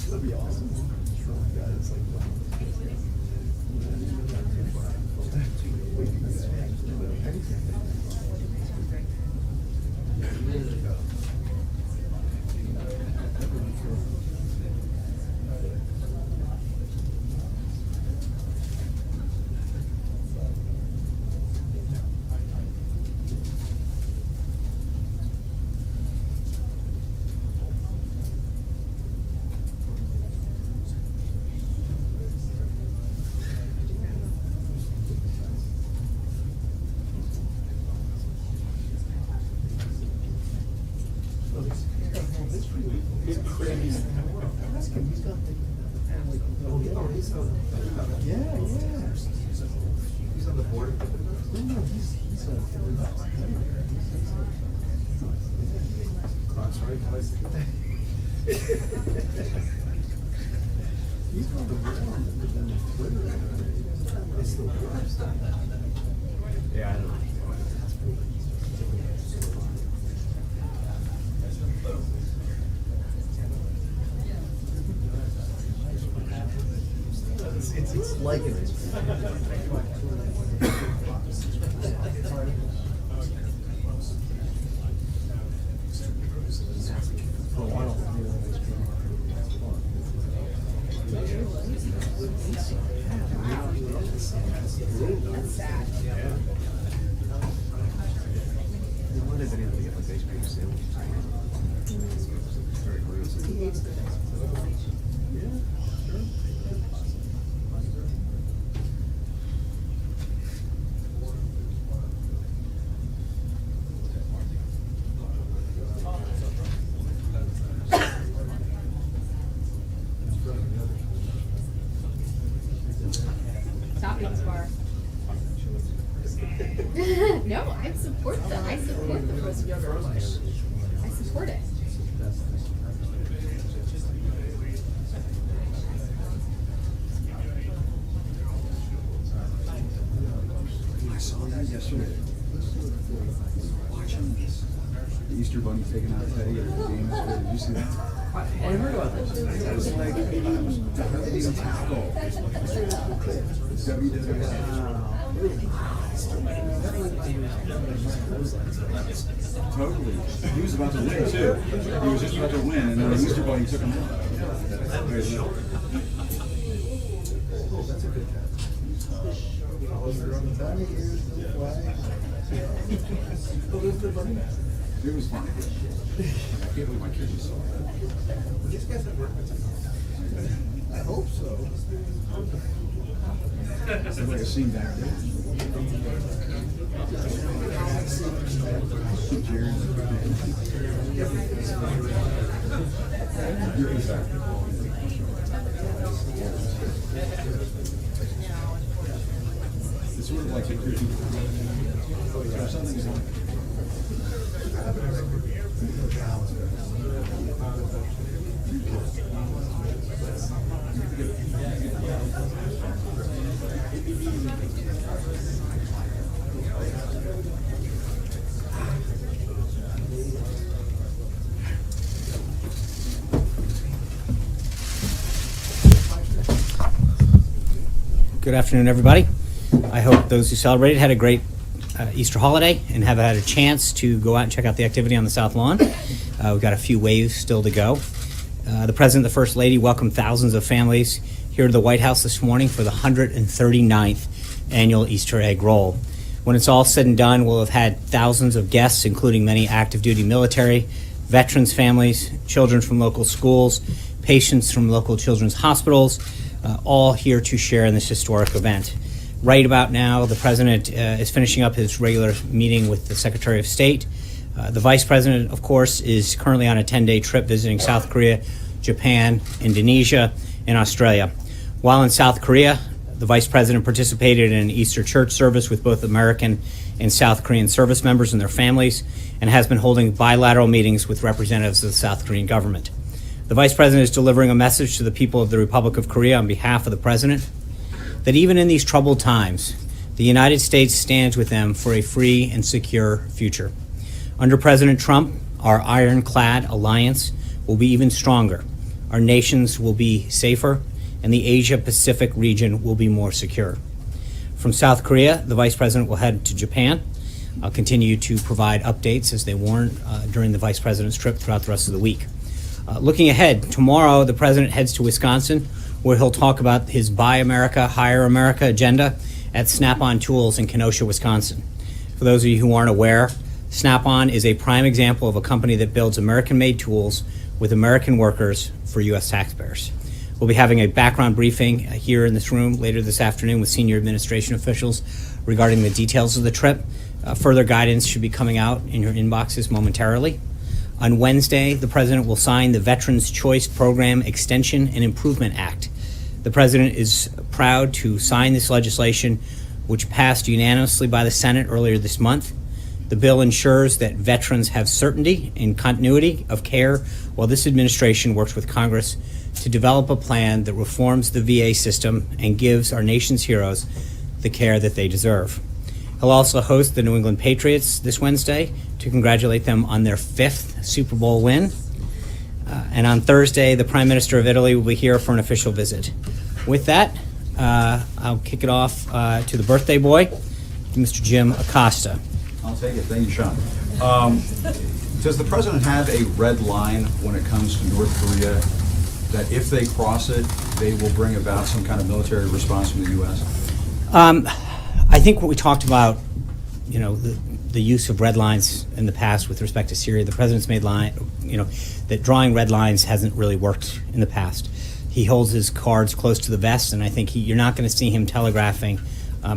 That'd be awesome. Yeah, it's like, He's on the board. no, he's Clock's right. he's on the board, but then Twitter, it's the worst. Yeah, I know. It's like it is. For a while, That's sad. We might have been able to get like ice cream sandwich. Very crazy. Stop being bar. No, I support them. I support the frozen yogurt push. I support it. I saw that yesterday. Watching this. The Easter Bunny taking out Teddy at the game yesterday. Did you see that? I heard about this. It was like a tackle. Totally. He was about to win too. He was just about to win, and then the Easter Bunny took him out. That's a good catch. It was funny. I can't believe my kids just saw that. These guys have worked with him. I hope so. It's like a scene back there. You're exactly. It's sort of like a creepy. Or something's on. Good afternoon, everybody. I hope those who celebrated had a great Easter holiday and have had a chance to go out and check out the activity on the South Lawn. We've got a few waves still to go. The President and the First Lady welcomed thousands of families here to the White House this morning for the 139th annual Easter egg roll. When it's all said and done, we'll have had thousands of guests, including many active duty military, veterans families, children from local schools, patients from local children's hospitals, all here to share in this historic event. Right about now, the President is finishing up his regular meeting with the Secretary of State. The Vice President, of course, is currently on a 10-day trip visiting South Korea, Japan, Indonesia, and Australia. While in South Korea, The Vice President participated in an Easter church service with both American and South Korean service members and their families, and has been holding bilateral meetings with representatives of the South Korean government. The Vice President is delivering a message to the people of the Republic of Korea on behalf of the President that even in these troubled times, the United States stands with them for a free and secure future. Under President Trump, our ironclad alliance will be even stronger. Our nations will be safer, and the Asia-Pacific region will be more secure. From South Korea, the Vice President will head to Japan. I'll continue to provide updates as they warrant during the Vice President's trip throughout the rest of the week. Looking ahead, tomorrow the President heads to Wisconsin, where he'll talk about his Buy America, Hire America agenda at Snap-on Tools in Kenosha, Wisconsin. For those of you who aren't aware, Snap-on is a prime example of a company that builds American-made tools with American workers for U.S. taxpayers. We'll be having a background briefing here in this room later this afternoon with senior administration officials regarding the details of the trip. Further guidance should be coming out in your inboxes momentarily. On Wednesday, the President will sign the Veterans Choice Program Extension and Improvement Act. The President is proud to sign this legislation, which passed unanimously by the Senate earlier this month. The bill ensures that veterans have certainty and continuity of care while this administration works with Congress to develop a plan that reforms the VA system and gives our nation's heroes the care that they deserve. He'll also host the New England Patriots this Wednesday to congratulate them on their 5th Super Bowl win. And on Thursday, the Prime Minister of Italy will be here for an official visit. With that, I'll kick it off to the birthday boy, Mr. Jim Acosta. I'll take it. Thank you, Sean. Does the President have a red line when it comes to North Korea that if they cross it, they will bring about some kind of military response from the U.S.? I think what we talked about, the use of red lines in the past with respect to Syria, the President's made that drawing red lines hasn't really worked in the past. He holds his cards close to the vest, and I think you're not going to see him telegraphing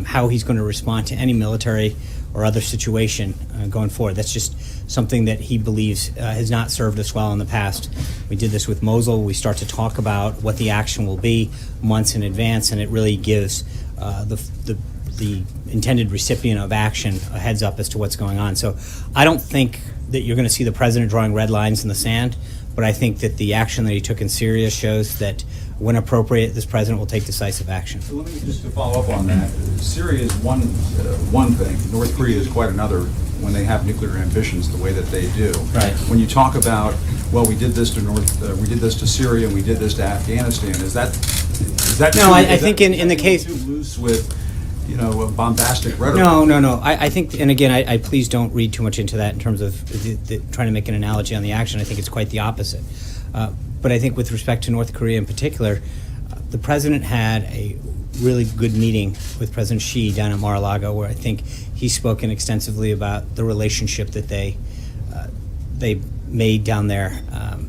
how he's going to respond to any military or other situation going forward. That's just something that he believes has not served us well in the past. We did this with Mosul. We start to talk about what the action will be months in advance, and it really gives the intended recipient of action a heads up as to what's going on. So I don't think that you're going to see the President drawing red lines in the sand, but I think that the action that he took in Syria shows that when appropriate, this President will take decisive action. So let me just to follow up on that. Syria is one thing. North Korea is quite another when they have nuclear ambitions the way that they do. Right. When you talk about, well, we did this to Syria and we did this to Afghanistan, is that No, I think in the case too loose with bombastic rhetoric? No. I think, and again, I please don't read too much into that in terms of trying to make an analogy on the action. I think it's quite the opposite. But I think with respect to North Korea in particular, the President had a really good meeting with President Xi down at Mar-a-Lago, where I think he's spoken extensively about the relationship that they made down there,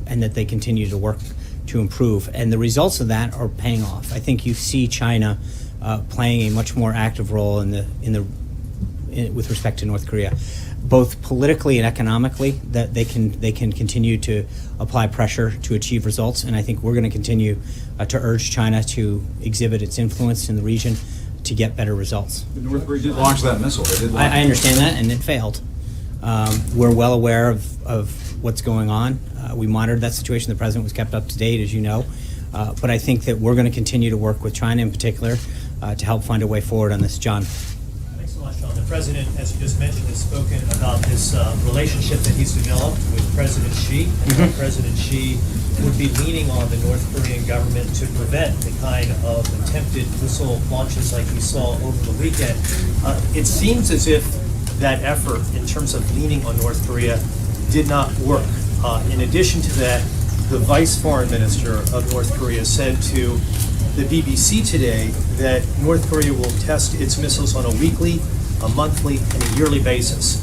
and that they continue to work to improve. And the results of that are paying off. I think you see China playing a much more active role with respect to North Korea, both politically and economically. That they can continue to apply pressure to achieve results, and I think we're going to continue to urge China to exhibit its influence in the region to get better results. But North Korea did launch that missile. They did launch I understand that, and it failed. We're well aware of what's going on. We monitored that situation. The President was kept up to date, as you know. But I think that we're going to continue to work with China in particular to help find a way forward on this. John. Thanks so much, Sean. The President, as you just mentioned, has spoken about this relationship that he's developed with President Xi. And President Xi would be leaning on the North Korean government to prevent the kind of attempted missile launches like we saw over the weekend. It seems as if that effort in terms of leaning on North Korea did not work. In addition to that, the Vice Foreign Minister of North Korea said to the BBC today that North Korea will test its missiles on a weekly, a monthly, and a yearly basis.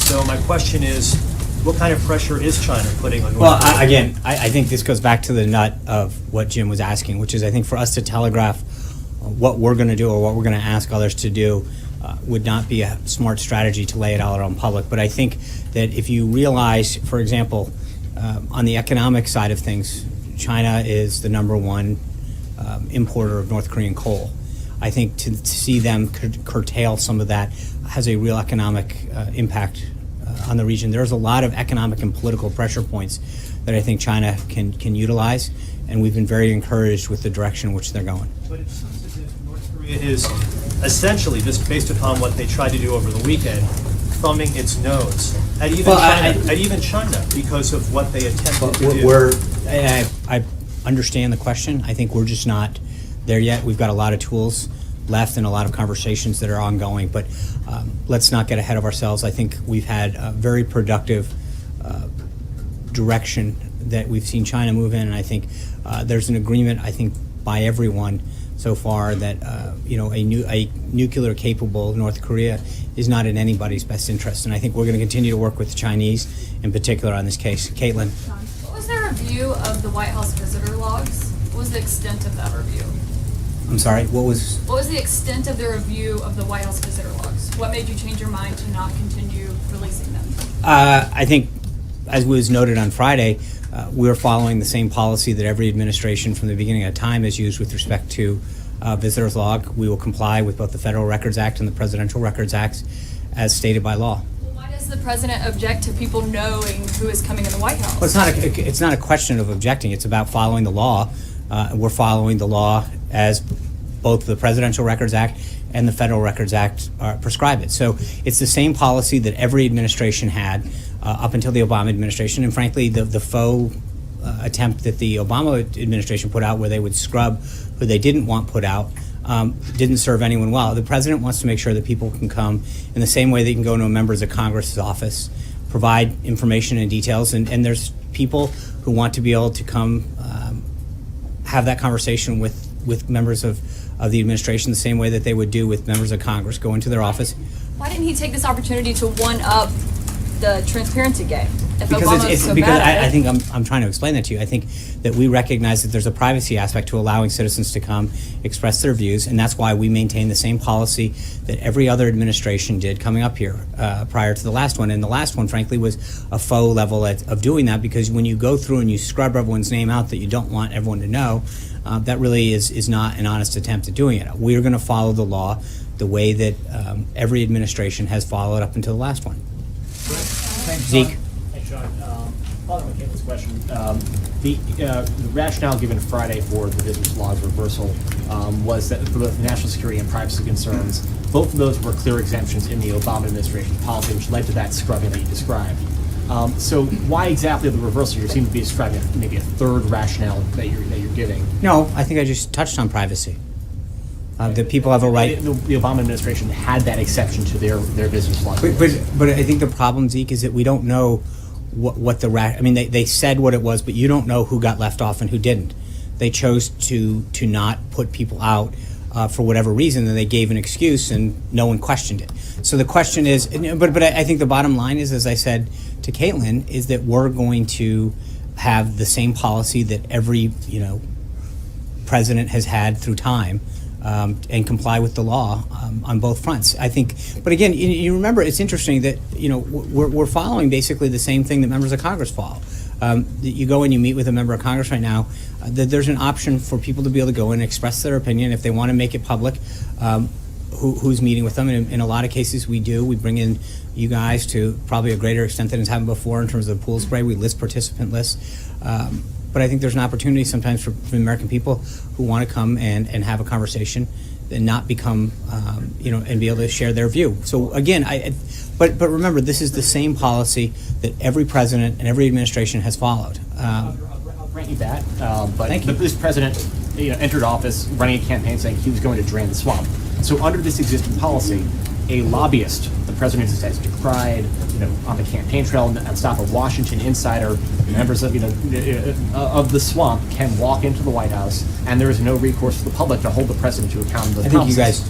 So my question is, what kind of pressure is China putting on North Korea? I think this goes back to the nut of what Jim was asking, which is I think for us to telegraph what we're going to do or what we're going to ask others to do would not be a smart strategy to lay it out on public. But I think that if you realize, for example, on the economic side of things, China is the #1 importer of North Korean coal. I think to see them curtail some of that has a real economic impact on the region. There's a lot of economic and political pressure points that I think China can utilize, and we've been very encouraged with the direction in which they're going. But it seems as if North Korea is essentially, just based upon what they tried to do over the weekend, thumbing its nose at even China because of what they attempted to do. I understand the question. I think we're just not there yet. We've got a lot of tools left and a lot of conversations that are ongoing, but let's not get ahead of ourselves. I think we've had a very productive direction that we've seen China move in, and I think there's an agreement, I think, by everyone so far that a nuclear capable North Korea is not in anybody's best interest, and I think we're going to continue to work with the Chinese in particular on this case. Caitlin. What was their review of the White House visitor logs? What was the extent of that review? I'm sorry, what was the extent of their review of the White House visitor logs? What made you change your mind to not continue releasing them? I think, as was noted on Friday, we're following the same policy that every administration from the beginning of time has used with respect to visitors log. We will comply with both the Federal Records Act and the Presidential Records Act as stated by law. Well, why does the president object to people knowing who is coming in the White House? Well, it's not a question of objecting. It's about following the law. We're following the law as both the Presidential Records Act and the Federal Records Act prescribe it. So it's the same policy that every administration had up until the Obama administration, and frankly, the faux attempt that the Obama administration put out where they would scrub who they didn't want put out didn't serve anyone well. The president wants to make sure that people can come in the same way that you can go into a members of Congress's office, provide information and details, and there's people who want to be able to come have that conversation with members of the administration the same way that they would do with members of Congress, go into their office. Why didn't he take this opportunity to one-up the transparency game? If Because Obama was so bad at I it? think I'm trying to explain that to you. I think that we recognize that there's a privacy aspect to allowing citizens to come express their views, and that's why we maintain the same policy that every other administration did coming up here prior to the last one. And the last one, frankly, was a faux level of doing that, because when you go through and you scrub everyone's name out that you don't want everyone to know, that really is not an honest attempt at doing it. We're going to follow the law the way that every administration has followed up until the last one. Zeke. Hey, Sean. Following Caitlin's question, the rationale given Friday for the visitors log reversal was that for both national security and privacy concerns, both of those were clear exemptions in the Obama administration policy, which led to that scrubbing that you described. So why exactly the reversal? You seem to be describing maybe a third rationale that you're giving. No, I think I just touched on privacy. That people have a right. The Obama administration had that exception to their visitors log. But I think the problem, Zeke, is that we don't know what the I mean, they said what it was, but you don't know who got left off and who didn't. They chose to not put people out for whatever reason, and they gave an excuse, and no one questioned it. So the question is, but I think the bottom line is, as I said to Caitlin, is that we're going to have the same policy that every president has had through time. And comply with the law on both fronts. I think, but again, you remember, it's interesting that we're following basically the same thing that members of Congress follow. You go and you meet with a member of Congress right now. That there's an option for people to be able to go and express their opinion if they want to make it public. Who's meeting with them? And in a lot of cases, we do. We bring in you guys to probably a greater extent than has happened before in terms of the pool spray. We list participant lists. But I think there's an opportunity sometimes for the American people who want to come and have a conversation and not become, and be able to share their view. So again, but remember, this is the same policy that every president and every administration has followed. I'll grant you that, but Thank you. this president entered office running a campaign saying he was going to drain the swamp. So under this existing policy, a lobbyist, the president has decried, on the campaign trail and stop a Washington insider, members of, of the swamp can walk into the White House, and there is no recourse to the public to hold the president to account. I think you guys,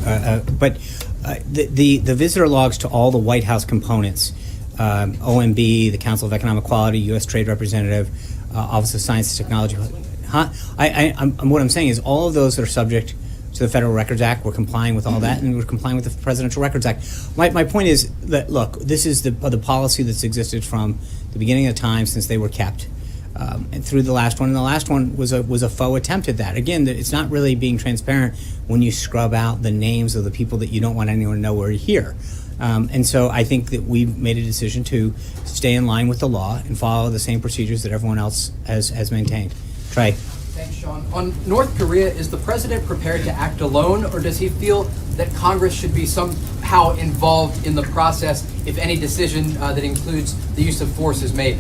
the visitor logs to all the White House components, OMB, the Council of Economic Quality, U.S. Trade Representative, Office of Science and Technology. What I'm saying is all of those that are subject to the Federal Records Act, we're complying with all that, and we're complying with the Presidential Records Act. My point is that, look, this is the policy that's existed from the beginning of time since they were kept. and through the last one. And the last one was a faux attempt at that. Again, it's not really being transparent when you scrub out the names of the people that you don't want anyone to know were here. And so I think that we've made a decision to stay in line with the law and follow the same procedures that everyone else has maintained. Trey. Thanks, Sean. On North Korea, is the president prepared to act alone, or does he feel that Congress should be somehow involved in the process if any decision that includes the use of force is made?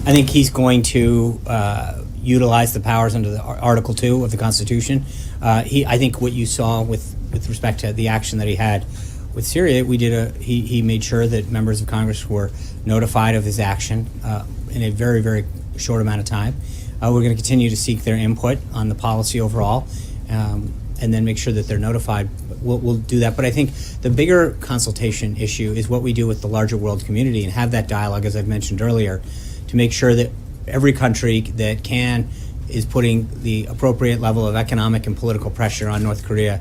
I think he's going to utilize the powers under the Article 2 of the Constitution. I think what you saw with respect to the action that he had with Syria, he made sure that members of Congress were notified of his action in a very, very short amount of time. We're going to continue to seek their input on the policy overall, and then make sure that they're notified. We'll do that. But I think the bigger consultation issue is what we do with the larger world community and have that dialogue, as I've mentioned earlier, to make sure that every country that can is putting the appropriate level of economic and political pressure on North Korea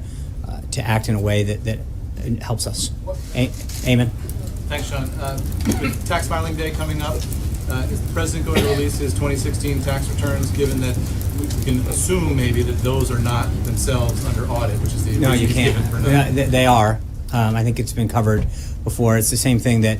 to act in a way that helps us. Eamon? Thanks, Sean. With tax filing day coming up, is the president going to release his 2016 tax returns, given that we can assume maybe that those are not themselves under audit, which is the No, you reason he's can't. given for now? They are. I think it's been covered before. It's the same thing that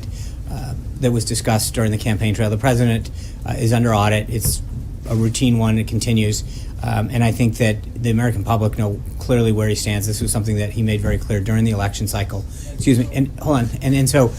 was discussed during the campaign trail. The president is under audit. It's a routine one. It continues. And I think that the American public know clearly where he stands. This was something that he made very clear during the election cycle. Excuse me. And hold on. And so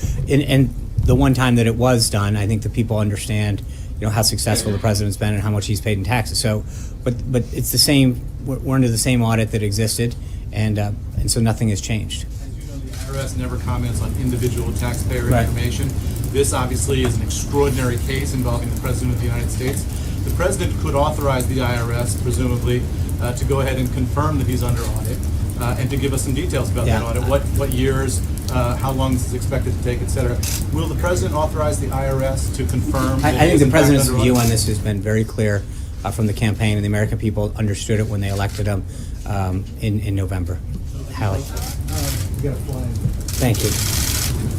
the one time that it was done, I think the people understand, how successful the president's been and how much he's paid in taxes. So, but it's the same. We're under the same audit that existed, and so nothing has changed. As you know, the IRS never comments on individual taxpayer Right. information. This obviously is an extraordinary case involving the President of the United States. The President could authorize the IRS, presumably, to go ahead and confirm that he's under audit and to give us some details about that Yeah. audit, what years, how long this is expected to take, et cetera. Will the President authorize the IRS to confirm that I he think is the in fact president's under view audit? on this has been very clear from the campaign, and the American people understood it when they elected him in November. Hallie. We got to fly in. Thank you.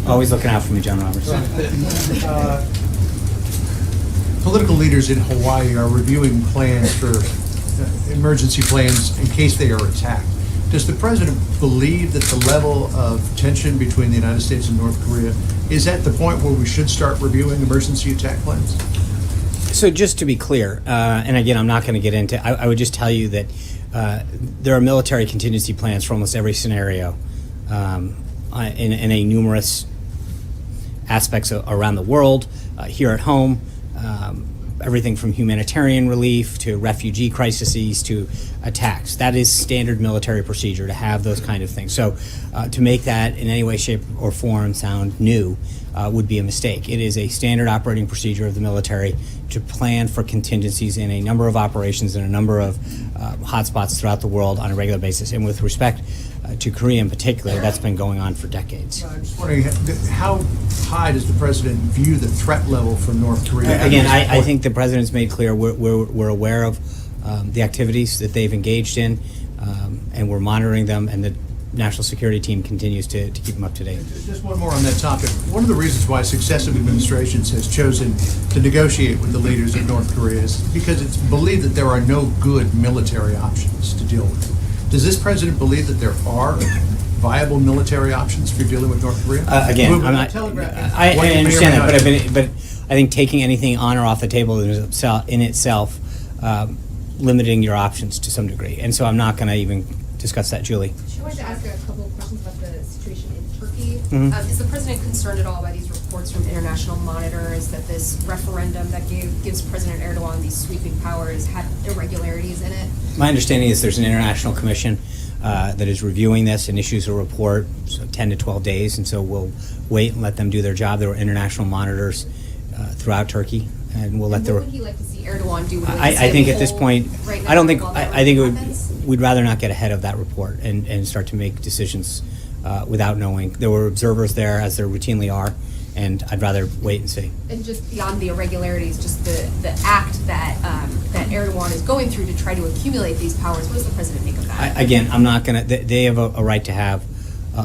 Always looking out for me, John Roberts. Political leaders in Hawaii are reviewing plans for emergency plans in case they are attacked. Does the president believe that the level of tension between the United States and North Korea is at the point where we should start reviewing emergency attack plans? So just to be clear, and again, I'm not going to get into, I would just tell you that there are military contingency plans for almost every scenario in a numerous aspects around the world, here at home, everything from humanitarian relief to refugee crises to attacks. That is standard military procedure to have those kind of things. So to make that in any way, shape, or form sound new would be a mistake. It is a standard operating procedure of the military to plan for contingencies in a number of operations in a number of hotspots throughout the world on a regular basis. And with respect to Korea in particular, that's been going on for decades. I'm just wondering, how high does the president view the threat level from North Korea? Again, I think the president's made clear we're aware of the activities that they've engaged in, and we're monitoring them, and the national security team continues to keep them up to date. Just one more on that topic. One of the reasons why successive administrations has chosen to negotiate with the leaders of North Korea is because it's believed that there are no good military options to deal with. Does this president believe that there are viable military options for dealing with North Korea? Again, Well, I'm not. telegraph- I what you may or understand may that, not but I think taking anything on or off the table is in itself limiting your options to some degree, and so I'm not going to even discuss that, Julie. I wanted to ask a couple of questions about the situation in Turkey. Mhm. Is the president concerned at all by these reports from international monitors that this referendum that gives President Erdogan these sweeping powers had irregularities in it? My understanding is there's an international commission that is reviewing this and issues a report, so 10 to 12 days, and so we'll wait and let them do their job. There were international monitors throughout Turkey, and we'll let And the. what would he like to see Erdogan do? Would he like to I see think him at this hold point, right I don't now think, while that I think happens? we'd rather not get ahead of that report and start to make decisions without knowing. There were observers there, as there routinely are, and I'd rather wait and see. And just beyond the irregularities, just the act that that Erdogan is going through to try to accumulate these powers, what does the president make of that? Again, I'm not going to, they have a right to have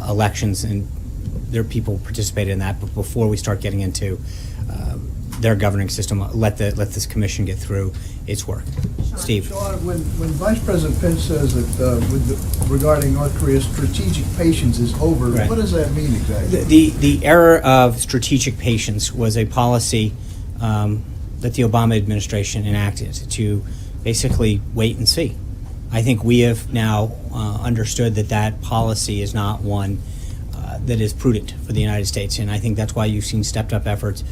elections, and their people participated in that, but before we start getting into their governing system. Let this commission get through its work. Steve. Sean, when Vice President Pence says that regarding North Korea's strategic patience is over, Right. what does that mean exactly? The era of strategic patience was a policy that the Obama administration enacted to basically wait and see. I think we have now understood that policy is not one that is prudent for the United States, and I think that's why you've seen stepped-up efforts,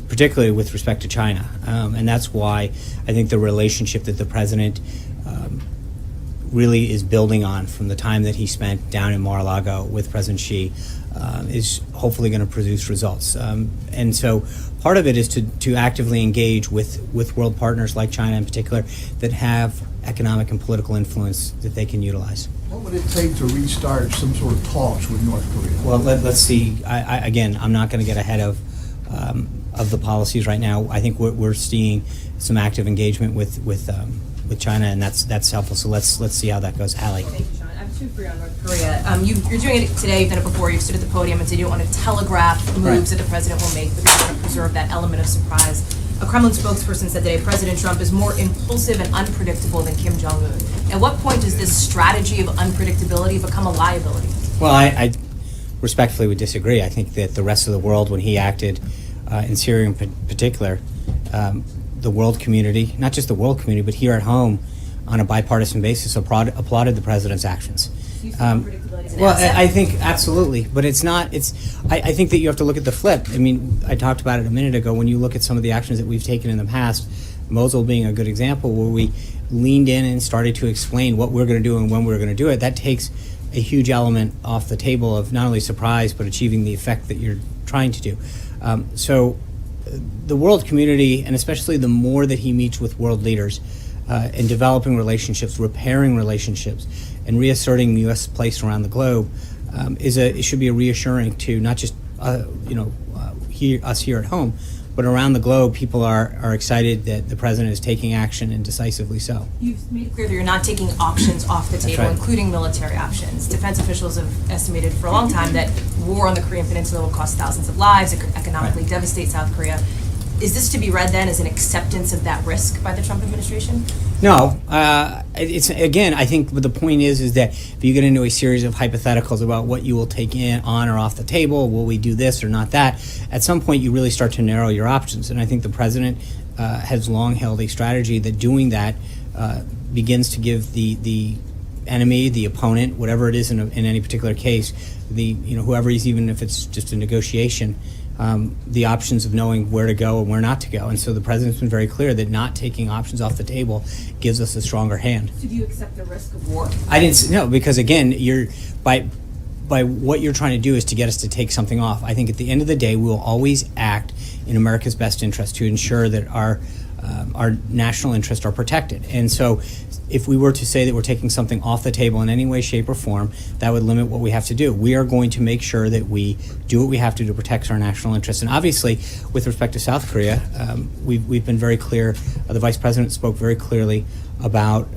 particularly with respect to China, and that's why I think the relationship that the president really is building on from the time that he spent down in Mar-a-Lago with President Xi is hopefully going to produce results. And so part of it is to actively engage with world partners like China in particular that have economic and political influence that they can utilize. What would it take to restart some sort of talks with North Korea? Well, let's see. Again, I'm not going to get ahead of the policies right now. I think we're seeing some active engagement with China, and that's helpful. So let's see how that goes. Allie. Thank you, Sean. I have two for you on North Korea. You're doing it today, you've done it before, you've stood at the podium and said you don't want to telegraph moves that the president will make because you want to preserve that element of surprise. A Kremlin spokesperson said today President Trump is more impulsive and unpredictable than Kim Jong-un. At what point does this strategy of unpredictability become a liability? Well, I respectfully would disagree. I think that the rest of the world, when he acted in Syria in particular, the world community, not just the world community, but here at home, on a bipartisan basis, applauded the president's actions. You see unpredictability as an Well, asset? I think absolutely, but it's not. I think that you have to look at the flip. I mean, I talked about it a minute ago. When you look at some of the actions that we've taken in the past, Mosul being a good example, where we leaned in and started to explain what we're going to do and when we're going to do it, that takes a huge element off the table of not only surprise but achieving the effect that you're trying to do. So the world community, and especially the more that he meets with world leaders and developing relationships, repairing relationships, and reasserting the U.S. place around the globe, it should be a reassuring to not just us here at home, but around the globe. People are excited that the president is taking action, and decisively so. You've made it clear that you're not taking options off the table, right. including military options. Defense officials have estimated for a long time that war on the Korean Peninsula will cost thousands of lives. It could economically devastate South Korea. Is this to be read then as an acceptance of that risk by the Trump administration? No, it's again. I think the point is that if you get into a series of hypotheticals about what you will take on or off the table, will we do this or not that? At some point, you really start to narrow your options, and I think the president has long held a strategy that doing that begins to give the enemy, the opponent, whatever it is in any particular case, whoever he's, even if it's just a negotiation. The options of knowing where to go and where not to go. And so the president's been very clear that not taking options off the table gives us a stronger hand. So do you accept the risk of war? I didn't no, because again, by what you're trying to do is to get us to take something off. I think at the end of the day, we will always act in America's best interest to ensure that our national interests are protected. And so if we were to say that we're taking something off the table in any way, shape, or form, that would limit what we have to do. We are going to make sure that we do what we have to protect our national interests. And obviously, with respect to South Korea, we've been very clear. The Vice President spoke very clearly about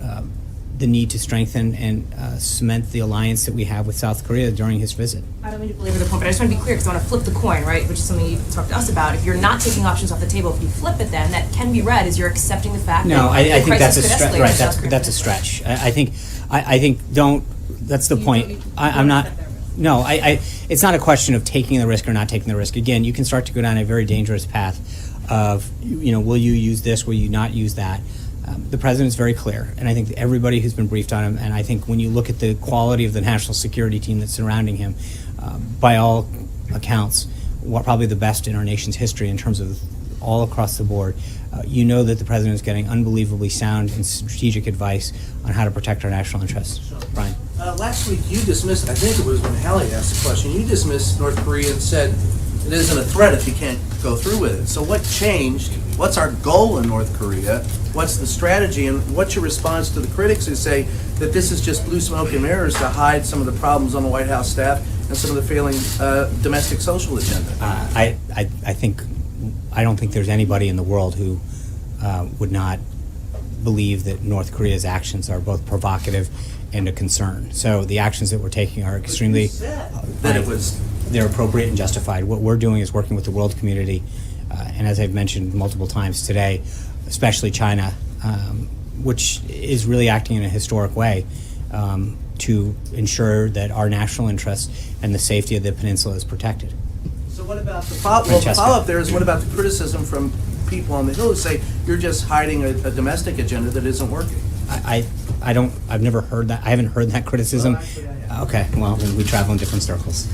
the need to strengthen and cement the alliance that we have with South Korea during his visit. I don't mean to belabor the point, but I just want to be clear because I want to flip the coin, right? Which is something you talked to us about. If you're not taking options off the table, if you flip it, then that can be read as you're accepting the fact No, that I think that's a crisis could stretch. escalate Right, in South Korea. that's a stretch. I think don't. That's the point. I'm not. No, it's not a question of taking the risk or not taking the risk. Again, you can start to go down a very dangerous path of, will you use this? Will you not use that? The president's very clear, and I think that everybody who's been briefed on him, and I think when you look at the quality of the national security team that's surrounding him, by all accounts, probably the best in our nation's history in terms of all across the board, you know that the president is getting unbelievably sound and strategic advice on how to protect our national interests. Brian. Last week you dismissed, I think it was when Hallie asked the question, you dismissed North Korea and said it isn't a threat if you can't go through with it. So what changed? What's our goal in North Korea? What's the strategy? And what's your response to the critics who say that this is just blue smoke and mirrors to hide some of the problems on the White House staff and some of the failing domestic social agenda? I don't think there's anybody in the world who would not believe that North Korea's actions are both provocative and a concern. So the actions that we're taking are extremely that it was they're appropriate and justified. What we're doing is working with the world community And as I've mentioned multiple times today, especially China, which is really acting in a historic way to ensure that our national interest and the safety of the peninsula is protected. So what about the Francesca. follow-up there is what about the criticism from people on the Hill who say you're just hiding a domestic agenda that isn't working? I've never heard that. I haven't heard that criticism. Well, actually, I have. Okay, well, then we travel in different circles.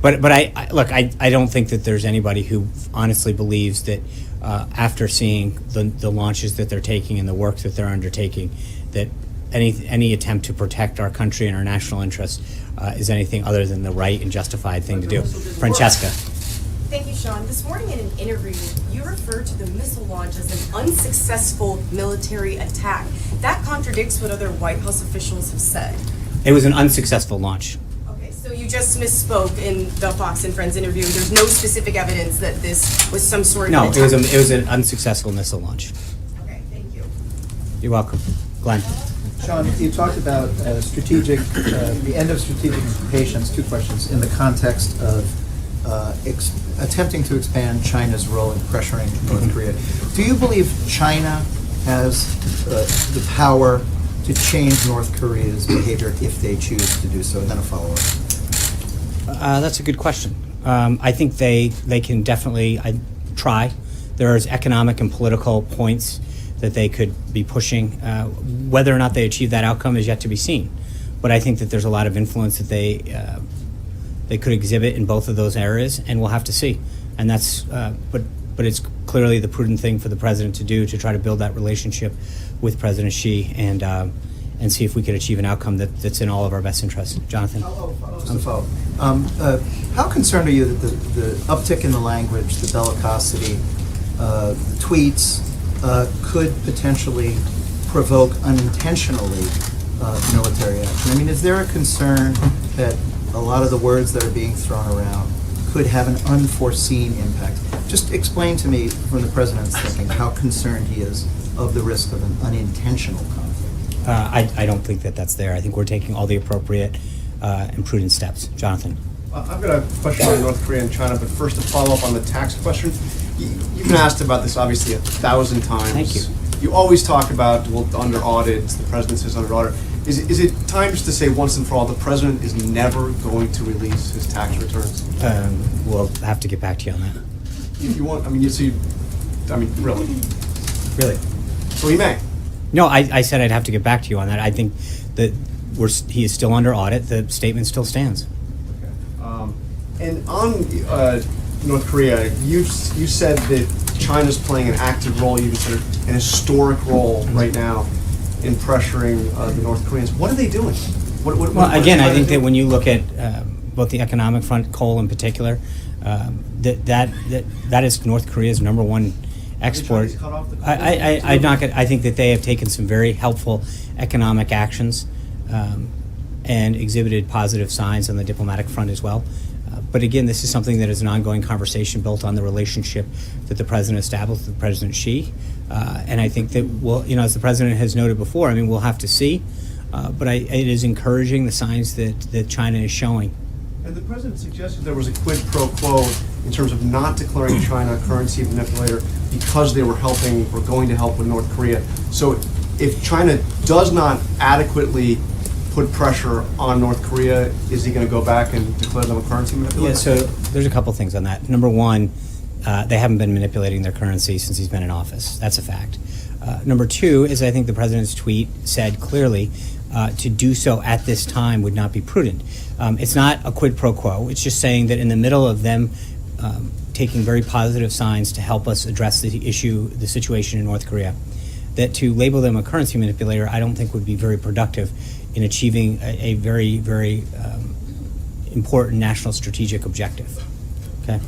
But I don't think that there's anybody who honestly believes that after seeing the launches that they're taking and the work that they're undertaking, that any attempt to protect our country and our national interest is anything other than the right and justified thing to do. Francesca. Thank you, Sean. This morning in an interview, you referred to the missile launch as an unsuccessful military attack. That contradicts what other White House officials have said. It was an unsuccessful launch. Okay, so you just misspoke in the Fox and Friends interview. There's no specific evidence that this was some sort of No, an attack. it was an unsuccessful missile launch. Okay, thank you. You're welcome. Glenn. Sean, you talked about the end of strategic patience, two questions, in the context of attempting to expand China's role in pressuring North Korea. Do you believe China has the power to change North Korea's behavior if they choose to do so? And then a follow-up. That's a good question. I think they can definitely try. There's economic and political points that they could be pushing. Whether or not they achieve that outcome is yet to be seen. But I think that there's a lot of influence that they could exhibit in both of those areas, and we'll have to see. And that's, but it's clearly the prudent thing for the president to do, to try to build that relationship with President Xi and see if we could achieve an outcome that's in all of our best interests. Jonathan? Just a follow. How concerned are you that the uptick in the language, the bellicosity, the tweets could potentially provoke unintentionally military action? I mean, is there a concern that a lot of the words that are being thrown around could have an unforeseen impact? Just explain to me, from the president's thinking, how concerned he is of the risk of an unintentional conflict. I don't think that that's there. I think we're taking all the appropriate and prudent steps. Jonathan? I've got a question on North Korea and China, but first to follow up on the tax question. You've been asked about this obviously 1,000 times. Thank you. You always talk about, well, under audit, the president says under audit. Is it time just to say once and for all, the president is never going to release his tax returns? We'll have to get back to you on that. You want, I mean, really? Really? So he may. No, I said I'd have to get back to you on that. I think that he is still under audit. The statement still stands. And on North Korea, you said that China's playing an active role, you consider an historic role right now in pressuring the North Koreans. What are they doing? Well, again, I think that when you look at both the economic front, coal in particular, that is North Korea's number one export. I think that they have taken some very helpful economic actions and exhibited positive signs on the diplomatic front as well. But again, this is something that is an ongoing conversation built on the relationship that the president established with President Xi. And I think that, as the president has noted before, I mean, we'll have to see. But it is encouraging the signs that China is showing. And the president suggested there was a quid pro quo in terms of not declaring China a currency manipulator because they were helping or going to help with North Korea. So if China does not adequately put pressure on North Korea, is he going to go back and declare them a currency manipulator? Yeah, so there's a couple things on that. Number one, they haven't been manipulating their currency since he's been in office. That's a fact. Number two is I think the president's tweet said clearly to do so at this time would not be prudent. It's not a quid pro quo. It's just saying that in the middle of them taking very positive signs to help us address the situation in North Korea, that to label them a currency manipulator, I don't think would be very productive in achieving a very, very important national strategic objective. Okay.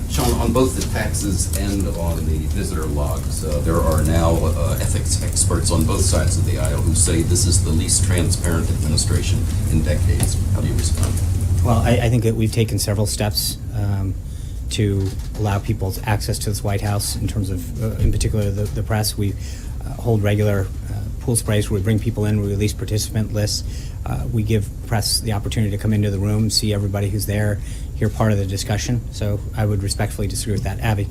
Sean, on both the taxes and on the visitor logs, there are now ethics experts on both sides of the aisle who say this is the least transparent administration in decades. How do you respond? Well, I think that we've taken several steps to allow people access to this White House in terms of, in particular, the press. We hold regular pool sprays where we bring people in, we release participant lists. we give press the opportunity to come into the room, see everybody who's there, hear part of the discussion. So I would respectfully disagree with that. Abby?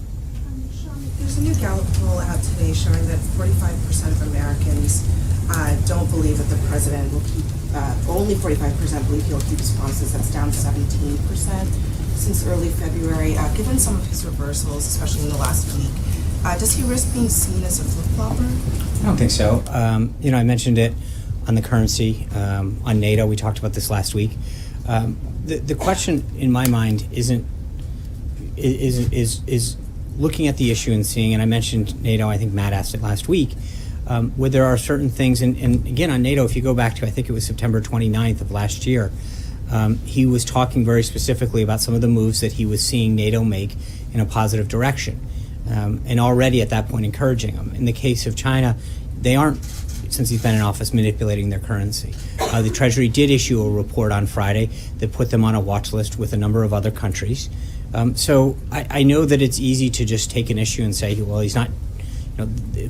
There's a new Gallup poll out today showing that 45% of Americans don't believe that the president will keep, only 45% believe he'll keep his promises. That's down 17% since early February. Given some of his reversals, especially in the last week, does he risk being seen as a flip-flopper? I don't think so. I mentioned it on the currency, on NATO. We talked about this last week. The question in my mind is looking at the issue and seeing, and I mentioned NATO, I think Matt asked it last week, where there are certain things, and again on NATO, if you go back to, I think it was September 29th of last year, he was talking very specifically about some of the moves that he was seeing NATO make in a positive direction, and already at that point encouraging them. In the case of China, they aren't, since he's been in office, manipulating their currency. The Treasury did issue a report on Friday that put them on a watch list with a number of other countries. So I know that it's easy to just take an issue and say, well, he's not,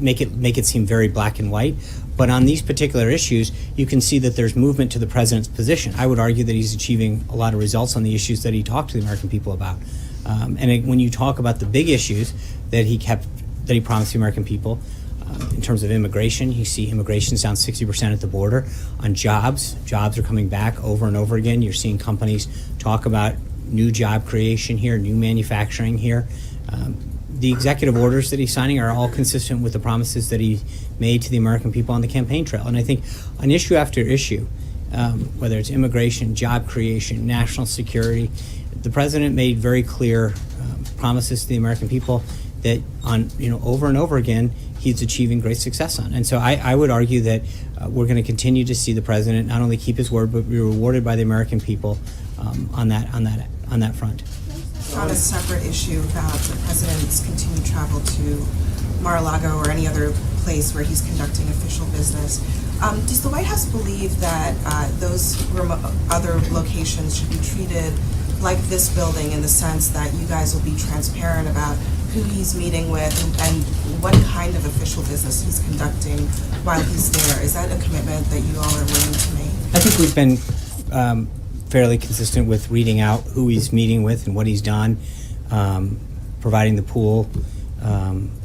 make it seem very black and white. But on these particular issues, you can see that there's movement to the president's position. I would argue that he's achieving a lot of results on the issues that he talked to the American people about. When you talk about the big issues that he promised the American people, in terms of immigration, you see immigration's down 60% at the border. On jobs are coming back over and over again. You're seeing companies talk about new job creation here, new manufacturing here. The executive orders that he's signing are all consistent with the promises that he made to the American people on the campaign trail. And I think on issue after issue, whether it's immigration, job creation, national security, the president made very clear promises to the American people that on over and over again he's achieving great success on. And so I would argue that we're going to continue to see the president not only keep his word but be rewarded by the American people on that front. On a separate issue about the president's continued travel to Mar-a-Lago or any other place where he's conducting official business, does the White House believe that those other locations should be treated like this building in the sense that you guys will be transparent about who he's meeting with and what kind of official business he's conducting while he's there? Is that a commitment that you all are willing to make? I think we've been fairly consistent with reading out who he's meeting with and what he's done, providing the pool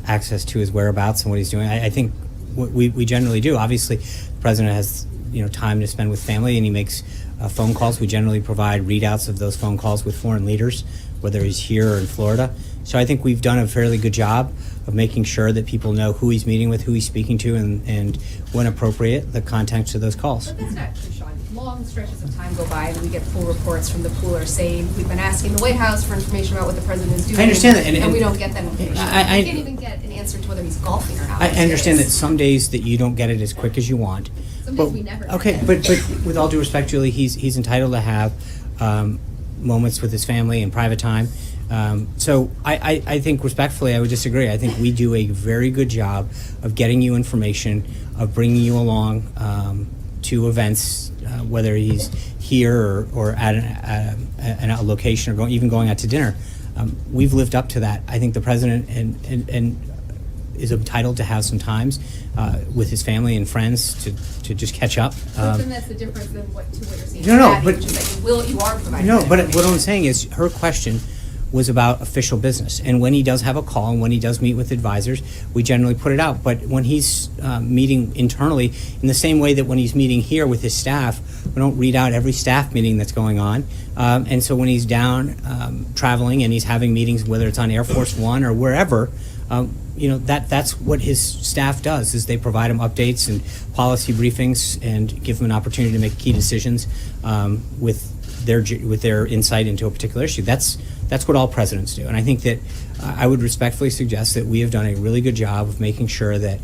access to his whereabouts and what he's doing. I think we generally do. Obviously, the president has time to spend with family, and he makes phone calls. We generally provide readouts of those phone calls with foreign leaders, whether he's here or in Florida. So I think we've done a fairly good job of making sure that people know who he's meeting with, who he's speaking to, and when appropriate, the context of those calls. But that's not true, Sean. Long stretches of time go by and we get full reports from the pooler saying, we've been asking the White House for information about what the president is doing. I understand that, and we don't get that information. I We can't even get an answer to whether he's golfing or not. I understand that some days that you don't get it as quick as you want. Some days we never get Okay, it. but with all due respect, Julie, he's entitled to have moments with his family and private time. So I think respectfully, I would disagree. I think we do a very good job of getting you information, of bringing you along to events, whether he's here or at a location or even going out to dinner. We've lived up to that. I think the president and is entitled to have some times with his family and friends to just catch up. But then that's the difference than what you're saying. No, Abby, but which is that you are providing. No, that but what information. I'm saying is her question was about official business. And when he does have a call and when he does meet with advisors, we generally put it out. But when he's meeting internally, in the same way that when he's meeting here with his staff, we don't read out every staff meeting that's going on. And so when he's down traveling and he's having meetings, whether it's on Air Force One or wherever, that's what his staff does, is they provide him updates and policy briefings and give him an opportunity to make key decisions with their insight into a particular issue. That's what all presidents do. And I think that I would respectfully suggest that we have done a really good job of making sure that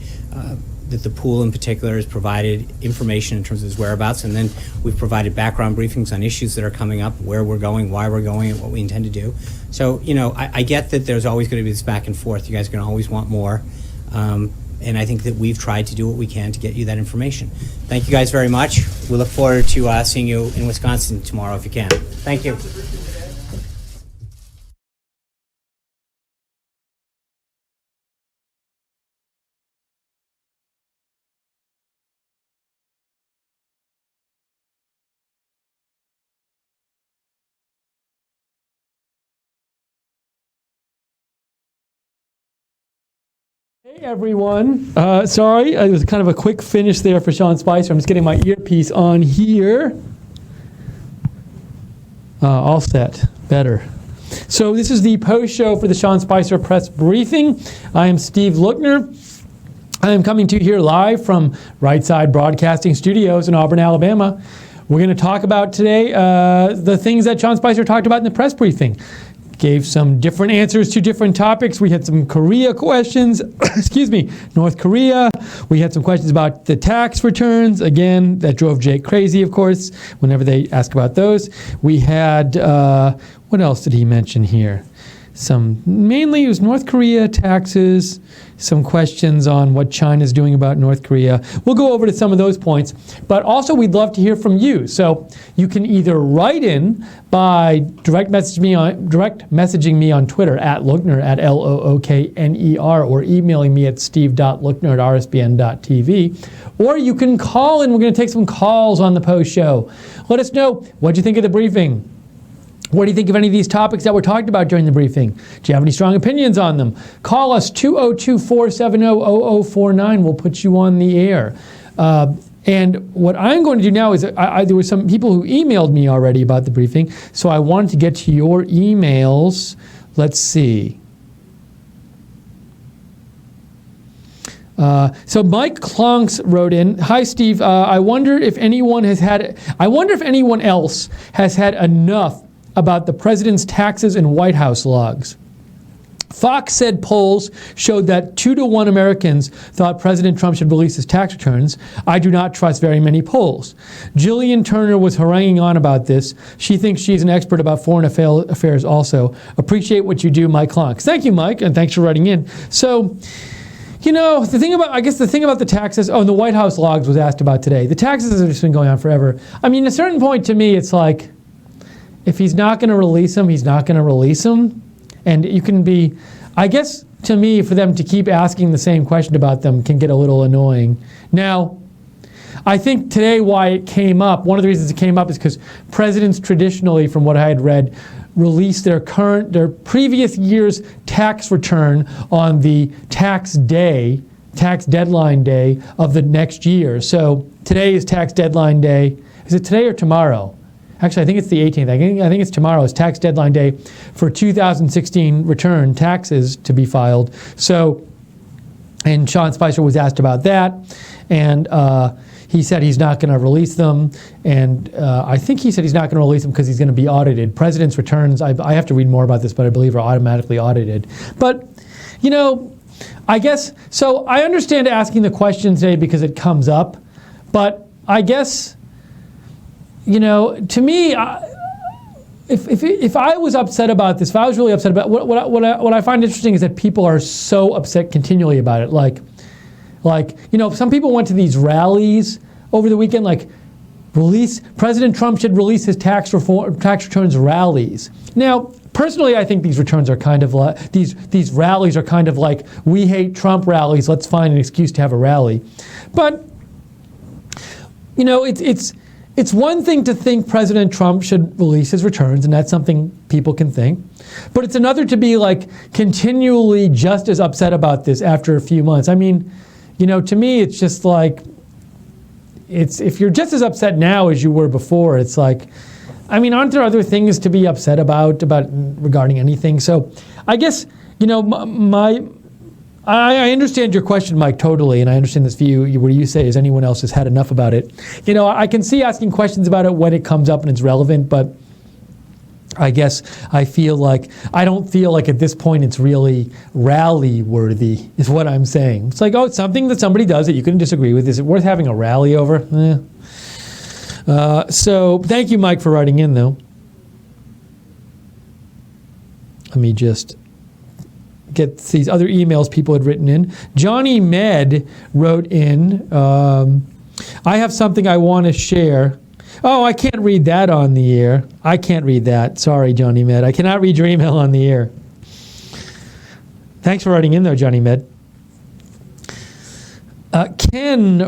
the pool in particular has provided information in terms of his whereabouts, and then we've provided background briefings on issues that are coming up, where we're going, why we're going, and what we intend to do. So, I get that there's always going to be this back and forth. You guys are going to always want more. And I think that we've tried to do what we can to get you that information. Thank you guys very much. We look forward to seeing you in Wisconsin tomorrow if you can. Thank you. Hey everyone, sorry, it was kind of a quick finish there for Sean Spicer. I'm just getting my earpiece on here. All set, better. So this is the post show for the Sean Spicer press briefing. I am Steve Lookner. I am coming to you here live from Right Side Broadcasting Studios in Auburn, Alabama. We're going to talk about today the things that Sean Spicer talked about in the press briefing. Gave some different answers to different topics. We had some Korea questions, excuse me, North Korea. We had some questions about the tax returns. Again, that drove Jake crazy, of course, whenever they ask about those. We had, what else did he mention here? Mainly it was North Korea taxes, some questions on what China's doing about North Korea. We'll go over to some of those points, but also we'd love to hear from you. So you can either write in by direct messaging me on Twitter at Lookner, at Lookner, or emailing me at steve.lookner@rsbn.tv, or you can call in. We're going to take some calls on the post show. Let us know what you think of the briefing. What do you think of any of these topics that were talked about during the briefing? Do you have any strong opinions on them? Call us 202-470-0049. We'll put you on the air. And what I'm going to do now is there were some people who emailed me already about the briefing, so I wanted to get to your emails. Let's see. So Mike Klonks wrote in, "Hi Steve, I wonder if anyone else has had enough about the president's taxes and White House logs. Fox said polls showed that 2-to-1 Americans thought President Trump should release his tax returns. I do not trust very many polls. Jillian Turner was haranguing on about this. She thinks she's an expert about foreign affairs also. Appreciate what you do, Mike Klonks." Thank you, Mike, and thanks for writing in. So, you know, the thing about the taxes, and the White House logs was asked about today. The taxes have just been going on forever. I mean, at a certain point to me, it's like, if he's not going to release them, he's not going to release them. And you can be, I guess, to me, for them to keep asking the same question about them can get a little annoying. Now, I think today why it came up, one of the reasons it came up is because presidents traditionally, from what I had read, release their previous year's tax return on the tax deadline day of the next year. So today is tax deadline day. Is it today or tomorrow? Actually, I think it's the 18th. I think it's tomorrow. It's tax deadline day for 2016 return taxes to be filed. So, and Sean Spicer was asked about that, and he said he's not going to release them. And I think he said he's not going to release them because he's going to be audited. President's returns, I have to read more about this, but I believe are automatically audited. But, you know, I guess, so I understand asking the question today because it comes up, but I guess, you know, to me, if I was upset about this, if I was really upset about what I find interesting is that people are so upset continually about it. Like, you know, some people went to these rallies over the weekend, like, President Trump should release his tax returns rallies. Now, personally, I think these returns are kind of like, these rallies are kind of like, we hate Trump rallies, let's find an excuse to have a rally. But, you know, it's one thing to think President Trump should release his returns, and that's something people can think. But it's another to be like continually just as upset about this after a few months. I mean, you know, to me, it's just like, if you're just as upset now as you were before, it's like, I mean, aren't there other things to be upset about regarding anything? So I guess, you know, I understand your question, Mike, totally, and I understand this view where you say, has anyone else has had enough about it? You know, I can see asking questions about it when it comes up and it's relevant, but I guess I don't feel like at this point it's really rally-worthy, is what I'm saying. It's like, oh, it's something that somebody does that you can disagree with. Is it worth having a rally over? So thank you, Mike, for writing in, though. Let me just get these other emails people had written in. Johnny Med wrote in, I have something I want to share. Oh, I can't read that on the air. I can't read that. Sorry, Johnny Med. I cannot read your email on the air. Thanks for writing in, though, Johnny Med. Ken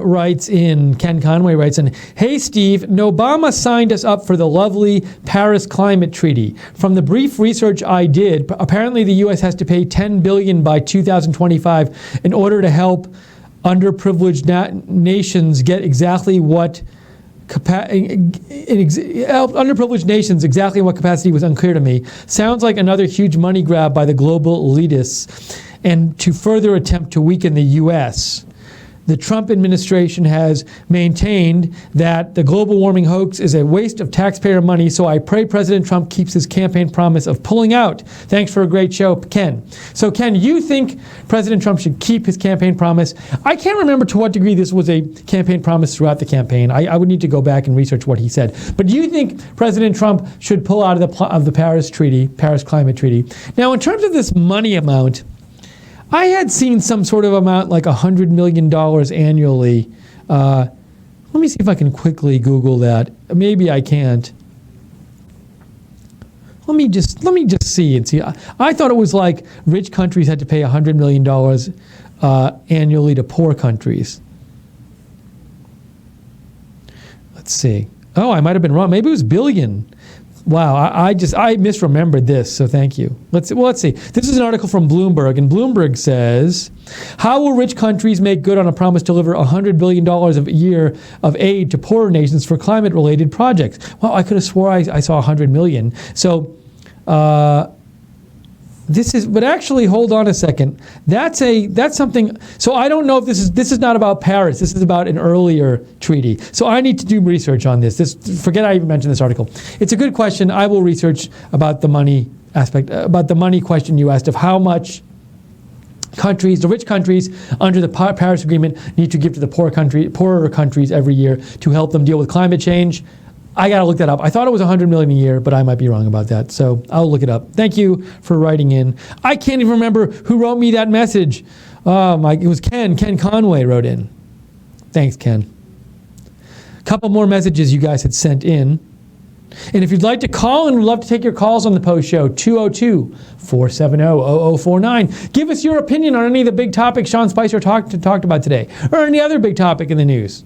Conway writes in, "Hey Steve, Obama signed us up for the lovely Paris Climate Treaty. From the brief research I did, apparently the U.S. has to pay $10 billion by 2025 in order to help underprivileged nations get exactly what underprivileged nations exactly what capacity was unclear to me. Sounds like another huge money grab by the global elitists and to further attempt to weaken the U.S. The Trump administration has maintained that the global warming hoax is a waste of taxpayer money, so I pray President Trump keeps his campaign promise of pulling out. Thanks for a great show, Ken." So Ken, you think President Trump should keep his campaign promise? I can't remember to what degree this was a campaign promise throughout the campaign. I would need to go back and research what he said. But do you think President Trump should pull out of the Paris Climate Treaty? Now, in terms of this money amount, I had seen some sort of amount like $100 million annually. Let me see if I can quickly Google that. Maybe I can't. Let me just see and see. I thought it was like rich countries had to pay $100 million annually to poor countries. Let's see. Oh, I might have been wrong. Maybe it was billion. Wow, I misremembered this, so thank you. Let's see. This is an article from Bloomberg, and Bloomberg says, "How will rich countries make good on a promise to deliver $100 billion a year of aid to poorer nations for climate-related projects?" Well, I could have swore I saw $100 million. So but actually, hold on a second. That's something. So I don't know if this is not about Paris. This is about an earlier treaty. So I need to do research on this. Forget I even mentioned this article. It's a good question. I will research about the money aspect, about the money question you asked of how much the rich countries under the Paris Agreement need to give to the poorer countries every year to help them deal with climate change. I got to look that up. I thought it was $100 million a year, but I might be wrong about that. So I'll look it up. Thank you for writing in. I can't even remember who wrote me that message. It was Ken. Ken Conway wrote in. Thanks, Ken. A couple more messages you guys had sent in. And if you'd like to call, and we'd love to take your calls on the post show, 202-470-0049. Give us your opinion on any of the big topics Sean Spicer talked about today, or any other big topic in the news.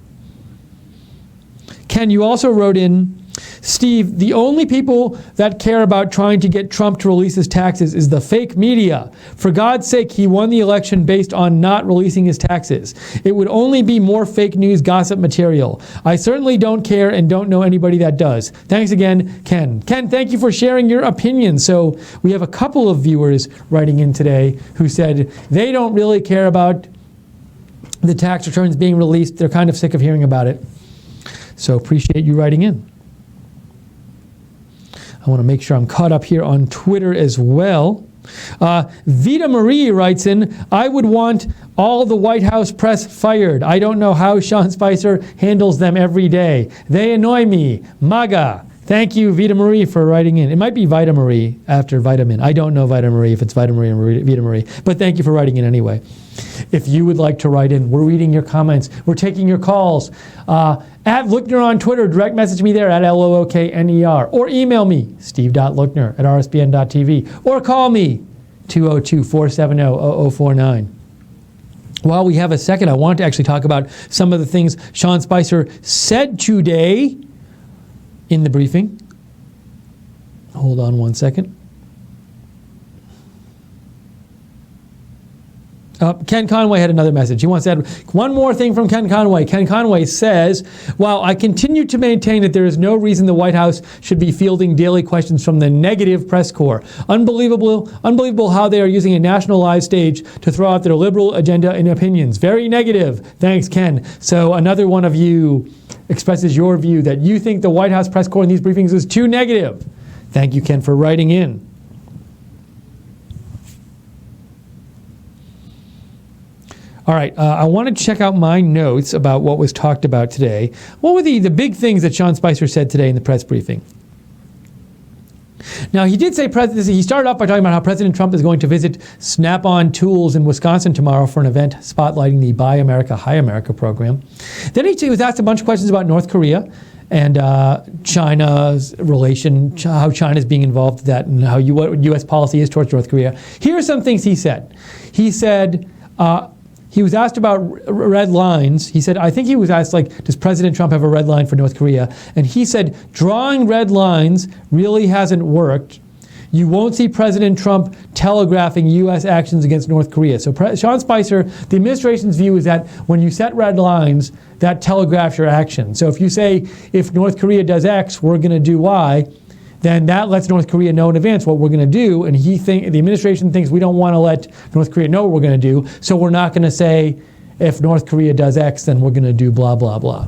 Ken, you also wrote in, "Steve, the only people that care about trying to get Trump to release his taxes is the fake media. For God's sake, he won the election based on not releasing his taxes. It would only be more fake news gossip material. I certainly don't care and don't know anybody that does. Thanks again, Ken." Ken, thank you for sharing your opinion. So we have a couple of viewers writing in today who said they don't really care about the tax returns being released. They're kind of sick of hearing about it. So appreciate you writing in. I want to make sure I'm caught up here on Twitter as well. Vita Marie writes in, "I would want all the White House press fired. I don't know how Sean Spicer handles them every day. They annoy me. MAGA." Thank you, Vita Marie, for writing in. It might be Vita Marie after vitamin. I don't know Vita Marie if it's Vita Marie or Vita Marie, but thank you for writing in anyway. If you would like to write in, we're reading your comments. We're taking your calls. At Lookner on Twitter, direct message me there at LOOKNER, or email me, steve.lookner@rsbn.tv, or call me, 202-470-0049. While we have a second, I want to actually talk about some of the things Sean Spicer said today in the briefing. Hold on one second. Ken Conway had another message. He wants to add one more thing from Ken Conway. Ken Conway says, "While I continue to maintain that there is no reason the White House should be fielding daily questions from the negative press corps. Unbelievable how they are using a national live stage to throw out their liberal agenda and opinions. Very negative." Thanks, Ken. So another one of you expresses your view that you think the White House press corps in these briefings is too negative. Thank you, Ken, for writing in. All right, I want to check out my notes about what was talked about today. What were the big things that Sean Spicer said today in the press briefing? Now, he did say, he started off by talking about how President Trump is going to visit Snap-on Tools in Wisconsin tomorrow for an event spotlighting the Buy America, High America program. Then he was asked a bunch of questions about North Korea and China's relation, how China's being involved in that, and what U.S. policy is towards North Korea. Here are some things he said. He said, he was asked about red lines. He said, I think he was asked, like, does President Trump have a red line for North Korea? And he said, drawing red lines really hasn't worked. You won't see President Trump telegraphing U.S. actions against North Korea. So Sean Spicer, the administration's view is that when you set red lines, that telegraphs your action. So if you say, if North Korea does X, we're going to do Y, then that lets North Korea know in advance what we're going to do. And the administration thinks we don't want to let North Korea know what we're going to do, so we're not going to say, if North Korea does X, then we're going to do blah, blah, blah.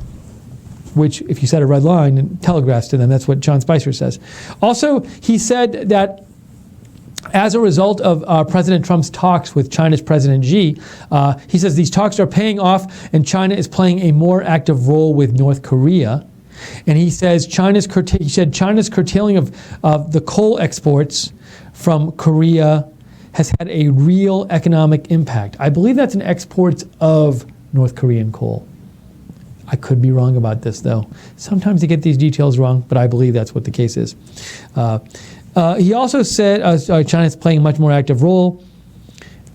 Which, if you set a red line and telegraphs to them, that's what Sean Spicer says. Also, he said that as a result of President Trump's talks with China's President Xi, he says these talks are paying off and China is playing a more active role with North Korea. And he says China's curtailing of the coal exports from Korea has had a real economic impact. I believe that's an export of North Korean coal. I could be wrong about this, though. Sometimes I get these details wrong, but I believe that's what the case is. He also said China's playing a much more active role.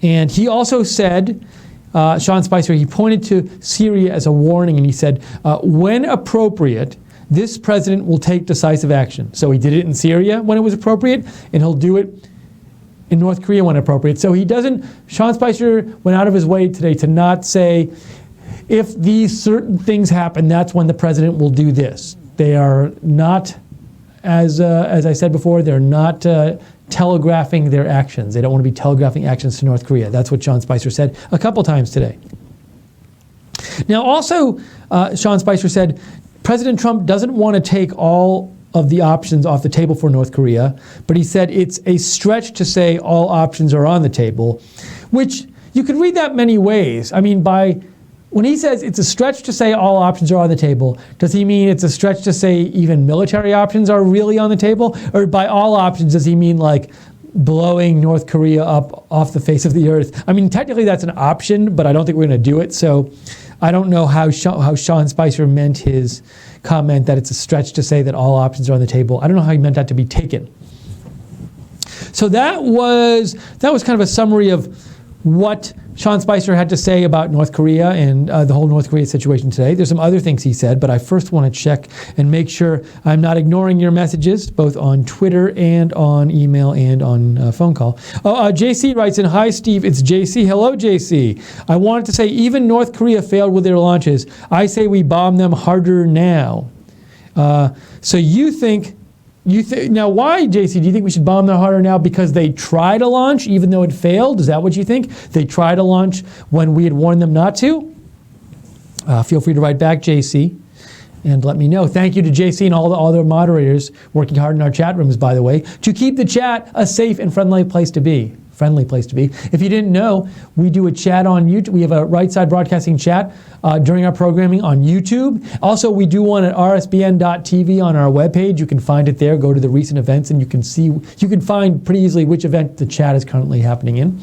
And he also said, Sean Spicer, he pointed to Syria as a warning, and he said, when appropriate, this president will take decisive action. So he did it in Syria when it was appropriate, and he'll do it in North Korea when appropriate. So he doesn't, Sean Spicer went out of his way today to not say, if these certain things happen, that's when the president will do this. They are not, as I said before, they're not telegraphing their actions. They don't want to be telegraphing actions to North Korea. That's what Sean Spicer said a couple times today. Now also, Sean Spicer said, President Trump doesn't want to take all of the options off the table for North Korea, but he said it's a stretch to say all options are on the table, which you could read that many ways. I mean, when he says it's a stretch to say all options are on the table, does he mean it's a stretch to say even military options are really on the table? Or by all options, does he mean like blowing North Korea up off the face of the earth? I mean, technically that's an option, but I don't think we're going to do it. So I don't know how Sean Spicer meant his comment that it's a stretch to say that all options are on the table. I don't know how he meant that to be taken. So that was kind of a summary of what Sean Spicer had to say about North Korea and the whole North Korea situation today. There's some other things he said, but I first want to check and make sure I'm not ignoring your messages, both on Twitter and on email and on phone call. JC writes in, hi Steve, it's JC. Hello JC. I wanted to say even North Korea failed with their launches. I say we bomb them harder now. So you think, now why, JC, do you think we should bomb them harder now because they tried to launch even though it failed? Is that what you think? They tried to launch when we had warned them not to? Feel free to write back, JC, and let me know. Thank you to JC and all the other moderators working hard in our chat rooms, by the way, to keep the chat a safe and friendly place to be. If you didn't know, we do a chat on YouTube. We have a Right Side Broadcasting chat during our programming on YouTube. Also, we do one at rsbn.tv on our webpage. You can find it there. Go to the recent events, and you can find pretty easily which event the chat is currently happening in.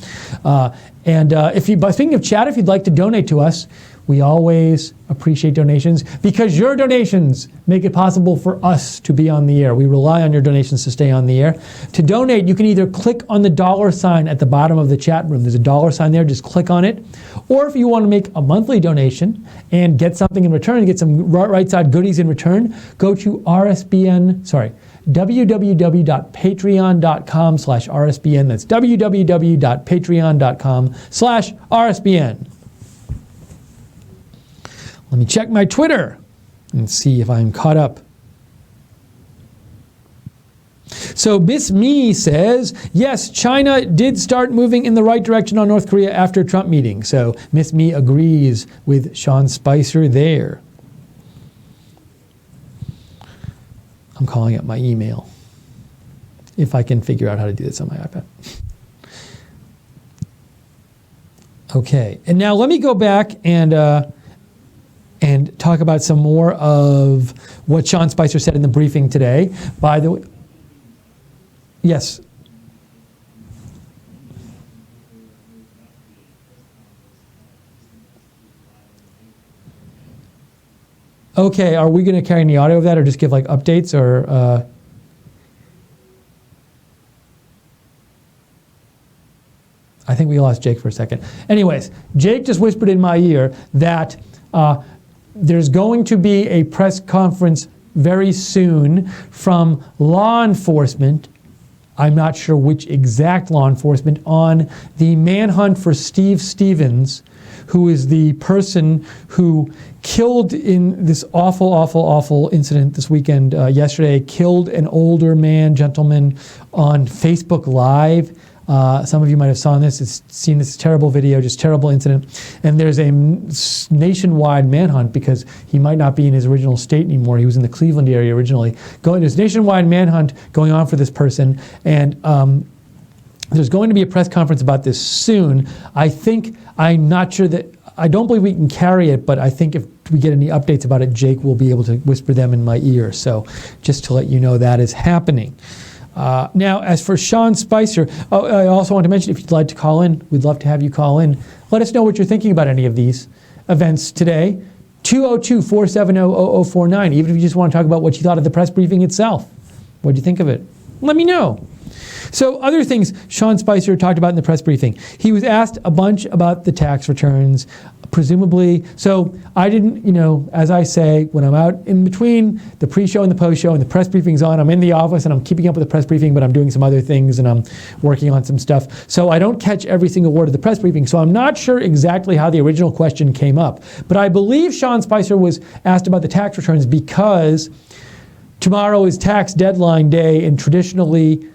Speaking of chat, if you'd like to donate to us, we always appreciate donations because your donations make it possible for us to be on the air. We rely on your donations to stay on the air. To donate, you can either click on the $sign at the bottom of the chat room. There's a $sign there. Just click on it. Or if you want to make a monthly donation and get something in return, get some Right Side goodies in return, go to www.patreon.com/RSBN. That's www.patreon.com/RSBN. Let me check my Twitter and see if I'm caught up. So Miss Me says, yes, China did start moving in the right direction on North Korea after Trump meeting. So Miss Me agrees with Sean Spicer there. I'm calling up my email if I can figure out how to do this on my iPad. Okay, and now let me go back and talk about some more of what Sean Spicer said in the briefing today. By the way, yes. Okay, are we going to carry any audio of that or just give like updates or... I think we lost Jake for a second. Anyways, Jake just whispered in my ear that there's going to be a press conference very soon from law enforcement. I'm not sure which exact law enforcement, on the manhunt for Steve Stevens, who is the person who killed in this awful, awful, awful incident this weekend, yesterday, killed an older gentleman on Facebook Live. Some of you might have seen this terrible video, just terrible incident. And there's a nationwide manhunt because he might not be in his original state anymore. He was in the Cleveland area originally. There's a nationwide manhunt going on for this person. And there's going to be a press conference about this soon. I'm not sure that, I don't believe we can carry it, but I think if we get any updates about it, Jake will be able to whisper them in my ear. So just to let you know that is happening. Now, as for Sean Spicer, I also want to mention, if you'd like to call in, we'd love to have you call in. Let us know what you're thinking about any of these events today. 202-470-0049, even if you just want to talk about what you thought of the press briefing itself. What do you think of it? Let me know. So other things Sean Spicer talked about in the press briefing. He was asked a bunch about the tax returns, presumably. So I didn't, as I say, when I'm out in between the pre-show and the post-show and the press briefing's on, I'm in the office and I'm keeping up with the press briefing, but I'm doing some other things and I'm working on some stuff. So I don't catch every single word of the press briefing. So I'm not sure exactly how the original question came up. But I believe Sean Spicer was asked about the tax returns because tomorrow is tax deadline day, and traditionally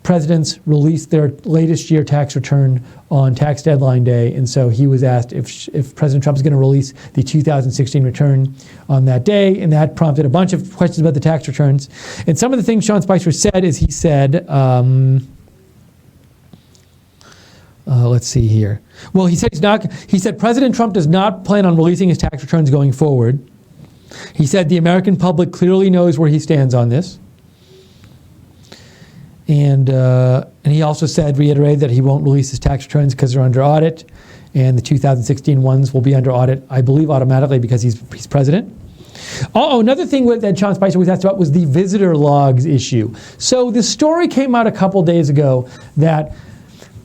presidents release their latest year tax return on tax deadline day, and so he was asked if President Trump is going to release the 2016 return on that day, and that prompted a bunch of questions about the tax returns. And some of the things Sean Spicer said is he said, let's see here. Well, he said President Trump does not plan on releasing his tax returns going forward. He said the American public clearly knows where he stands on this. And he also reiterated that he won't release his tax returns because they're under audit, and the 2016 ones will be under audit, I believe, automatically because he's president. Oh, another thing that Sean Spicer was asked about was the visitor logs issue. So the story came out a couple days ago that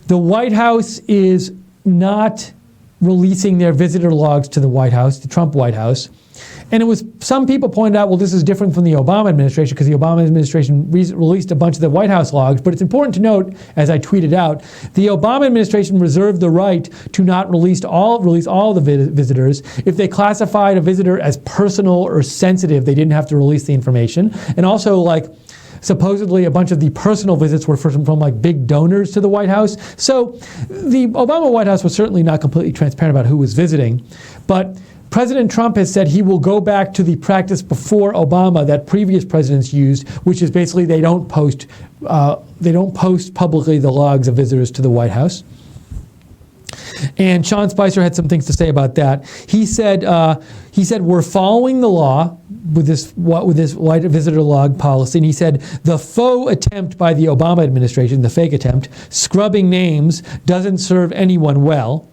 the White House is not releasing their visitor logs to the White House, the Trump White House. And some people pointed out, well, this is different from the Obama administration because the Obama administration released a bunch of the White House logs. But it's important to note, as I tweeted out, the Obama administration reserved the right to not release all the visitors. If they classified a visitor as personal or sensitive, they didn't have to release the information. And also, supposedly a bunch of the personal visits were from big donors to the White House. So the Obama White House was certainly not completely transparent about who was visiting. But President Trump has said he will go back to the practice before Obama that previous presidents used, which is basically they don't post publicly the logs of visitors to the White House. And Sean Spicer had some things to say about that. He said we're following the law with this white visitor log policy. And he said the faux attempt by the Obama administration, the fake attempt, scrubbing names, doesn't serve anyone well.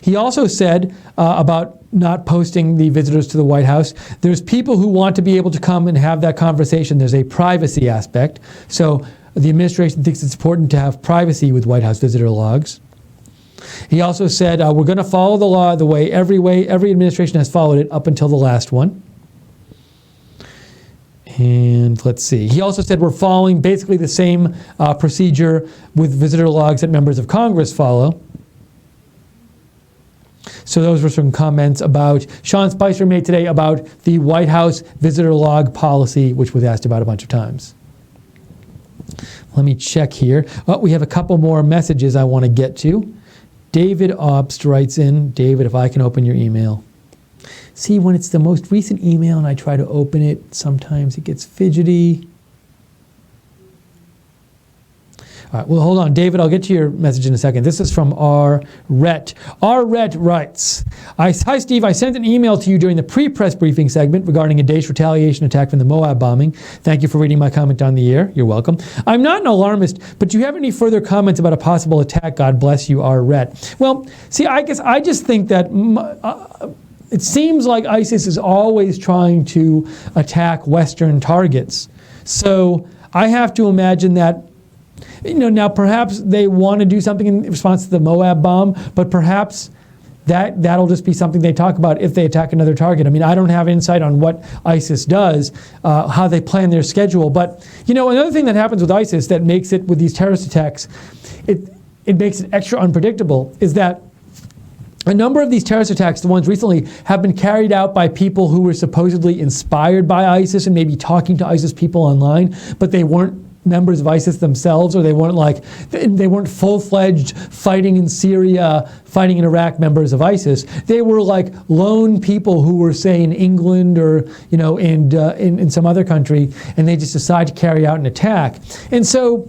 He also said about not posting the visitors to the White House, there's people who want to be able to come and have that conversation. There's a privacy aspect. So the administration thinks it's important to have privacy with White House visitor logs. He also said we're going to follow the law the way every administration has followed it up until the last one. And let's see. He also said we're following basically the same procedure with visitor logs that members of Congress follow. So those were some comments about Sean Spicer made today about the White House visitor log policy, which was asked about a bunch of times. Let me check here. Oh, we have a couple more messages I want to get to. David Obst writes in, David, if I can open your email. See, when it's the most recent email and I try to open it, sometimes it gets fidgety. All right, well, hold on. David, I'll get to your message in a second. This is from R. Rhett. R. Rhett writes, Hi, Steve. I sent an email to you during the pre-press briefing segment regarding a Daesh retaliation attack from the Moab bombing. Thank you for reading my comment on the air. You're welcome. I'm not an alarmist, but do you have any further comments about a possible attack? God bless you, R. Rhett. Well, see, I guess I just think that it seems like ISIS is always trying to attack Western targets. So I have to imagine that Now perhaps they want to do something in response to the Moab bomb, but perhaps that'll just be something they talk about if they attack another target. I mean, I don't have insight on what ISIS does, how they plan their schedule. But, another thing that happens with ISIS that makes it, with these terrorist attacks, it makes it extra unpredictable, is that a number of these terrorist attacks, the ones recently, have been carried out by people who were supposedly inspired by ISIS and maybe talking to ISIS people online, but they weren't members of ISIS themselves, or they weren't full-fledged fighting in Syria, fighting in Iraq members of ISIS. They were like lone people who were, say, in England or in some other country, and they just decide to carry out an attack. And so,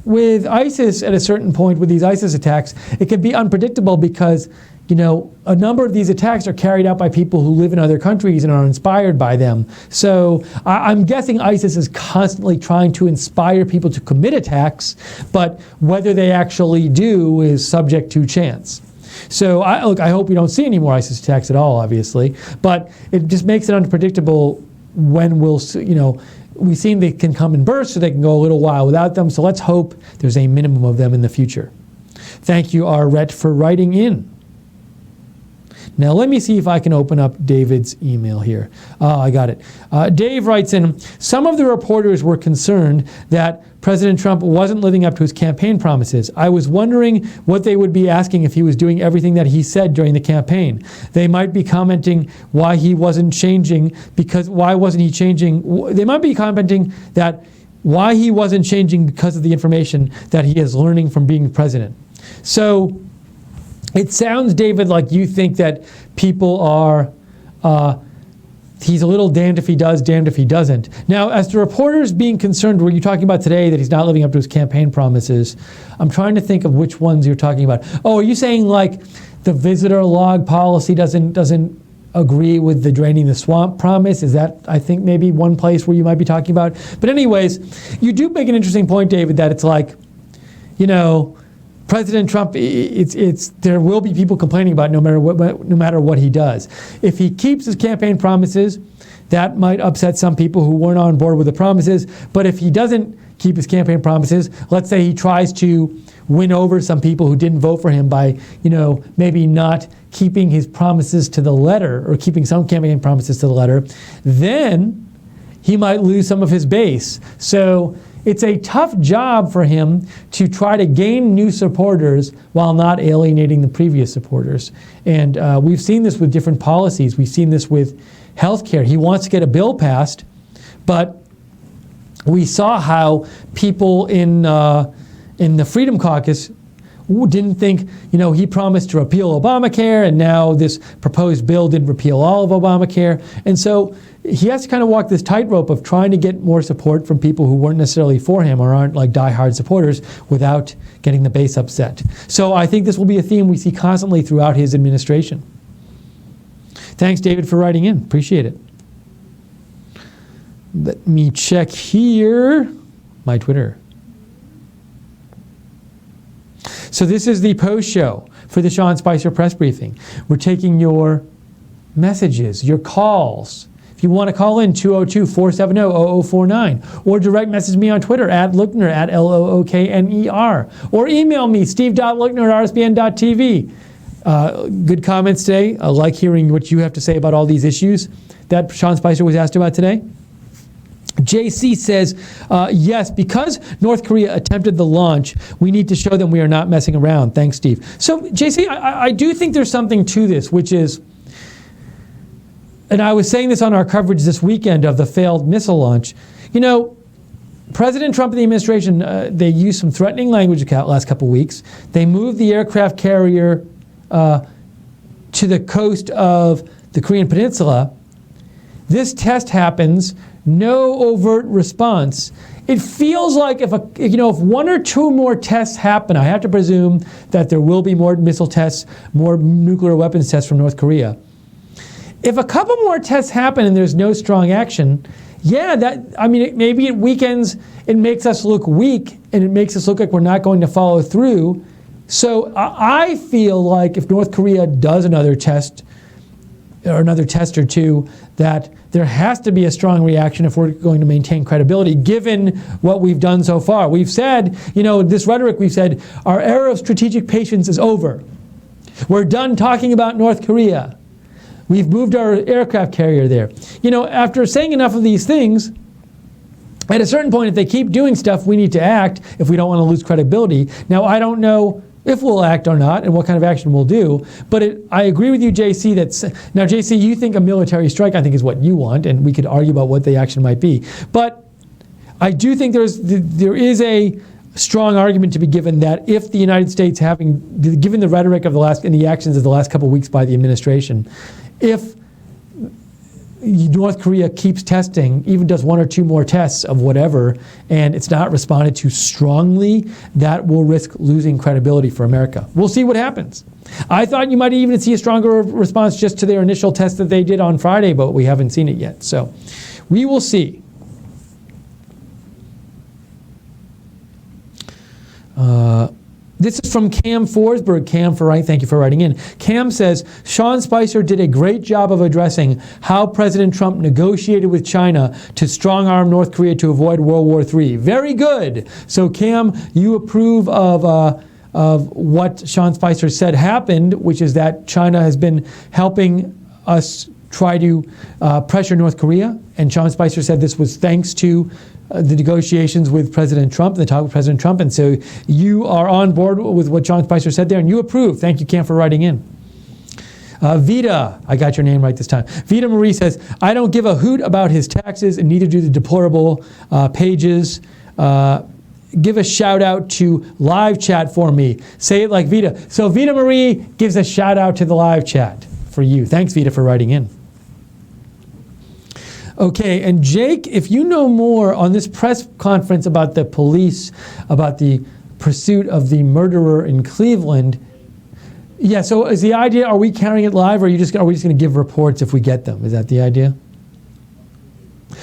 with ISIS, at a certain point, with these ISIS attacks, it can be unpredictable because a number of these attacks are carried out by people who live in other countries and are inspired by them. So I'm guessing ISIS is constantly trying to inspire people to commit attacks, but whether they actually do is subject to chance. So I hope we don't see any more ISIS attacks at all, obviously, but it just makes it unpredictable when we'll see, we've seen they can come in bursts, so they can go a little while without them, so let's hope there's a minimum of them in the future. Thank you, Arret, for writing in. Now let me see if I can open up David's email here. I got it. Dave writes in, some of the reporters were concerned that President Trump wasn't living up to his campaign promises. I was wondering what they would be asking if he was doing everything that he said during the campaign. They might be commenting why he wasn't changing, why wasn't he changing? They might be commenting that why he wasn't changing because of the information that he is learning from being president. So it sounds, David, like you think that people are, he's a little damned if he does, damned if he doesn't. Now, as to reporters being concerned, were you talking about today that he's not living up to his campaign promises? I'm trying to think of which ones you're talking about. Oh, are you saying like the visitor log policy doesn't agree with the draining the swamp promise? Is that, I think, maybe one place where you might be talking about? But anyways, you do make an interesting point, David, that it's like, President Trump, there will be people complaining about no matter what he does. If he keeps his campaign promises, that might upset some people who weren't on board with the promises. But if he doesn't keep his campaign promises, let's say he tries to win over some people who didn't vote for him by, maybe not keeping his promises to the letter or keeping some campaign promises to the letter, then he might lose some of his base. So it's a tough job for him to try to gain new supporters while not alienating the previous supporters. And we've seen this with different policies. We've seen this with healthcare. He wants to get a bill passed, but we saw how people in the Freedom Caucus didn't think, he promised to repeal Obamacare, and now this proposed bill didn't repeal all of Obamacare. And so he has to kind of walk this tightrope of trying to get more support from people who weren't necessarily for him or aren't like diehard supporters without getting the base upset. So I think this will be a theme we see constantly throughout his administration. Thanks, David, for writing in. Appreciate it. Let me check here. My Twitter. So this is the post show for the Sean Spicer press briefing. We're taking your messages, your calls. If you want to call in, 202-470-0049, or direct message me on Twitter @Lookner, @LOOKNER, or email me, steve.lookner@rsbn.tv. Good comments today. I like hearing what you have to say about all these issues that Sean Spicer was asked about today. JC says, yes, because North Korea attempted the launch, we need to show them we are not messing around. Thanks, Steve. So, JC, I do think there's something to this, which is, and I was saying this on our coverage this weekend of the failed missile launch, President Trump and the administration, they used some threatening language the last couple of weeks. They moved the aircraft carrier to the coast of the Korean Peninsula. This test happens, no overt response. It feels like if one or two more tests happen, I have to presume that there will be more missile tests, more nuclear weapons tests from North Korea. If a couple more tests happen and there's no strong action, maybe it weakens, it makes us look weak, and it makes us look like we're not going to follow through. So I feel like if North Korea does another test or two, that there has to be a strong reaction if we're going to maintain credibility, given what we've done so far. We've said, this rhetoric, we've said, our era of strategic patience is over. We're done talking about North Korea. We've moved our aircraft carrier there. After saying enough of these things, at a certain point, if they keep doing stuff, we need to act if we don't want to lose credibility. Now, I don't know if we'll act or not and what kind of action we'll do, but I agree with you, JC, now, JC, you think a military strike, I think, is what you want, and we could argue about what the action might be. But I do think there is a strong argument to be given that if the United States, given the rhetoric of and the actions of the last couple of weeks by the administration, if North Korea keeps testing, even does one or two more tests of whatever, and it's not responded to strongly, that will risk losing credibility for America. We'll see what happens. I thought you might even see a stronger response just to their initial test that they did on Friday, but we haven't seen it yet. So we will see. This is from Cam Forsberg. Cam, thank you for writing in. Cam says, Sean Spicer did a great job of addressing how President Trump negotiated with China to strong-arm North Korea to avoid World War III. Very good. So, Cam, you approve of what Sean Spicer said happened, which is that China has been helping us try to pressure North Korea. And Sean Spicer said this was thanks to the negotiations with President Trump, the talk with President Trump. And so you are on board with what Sean Spicer said there, and you approve. Thank you, Cam, for writing in. Vita, I got your name right this time. Vita Marie says, I don't give a hoot about his taxes, and neither do the deplorable pages. Give a shout out to live chat for me. Say it like Vita. So Vita Marie gives a shout out to the live chat for you. Thanks, Vita, for writing in. Okay, and Jake, if you know more on this press conference about the police, about the pursuit of the murderer in Cleveland, yeah, so is the idea, are we carrying it live, or are we just going to give reports if we get them? Is that the idea?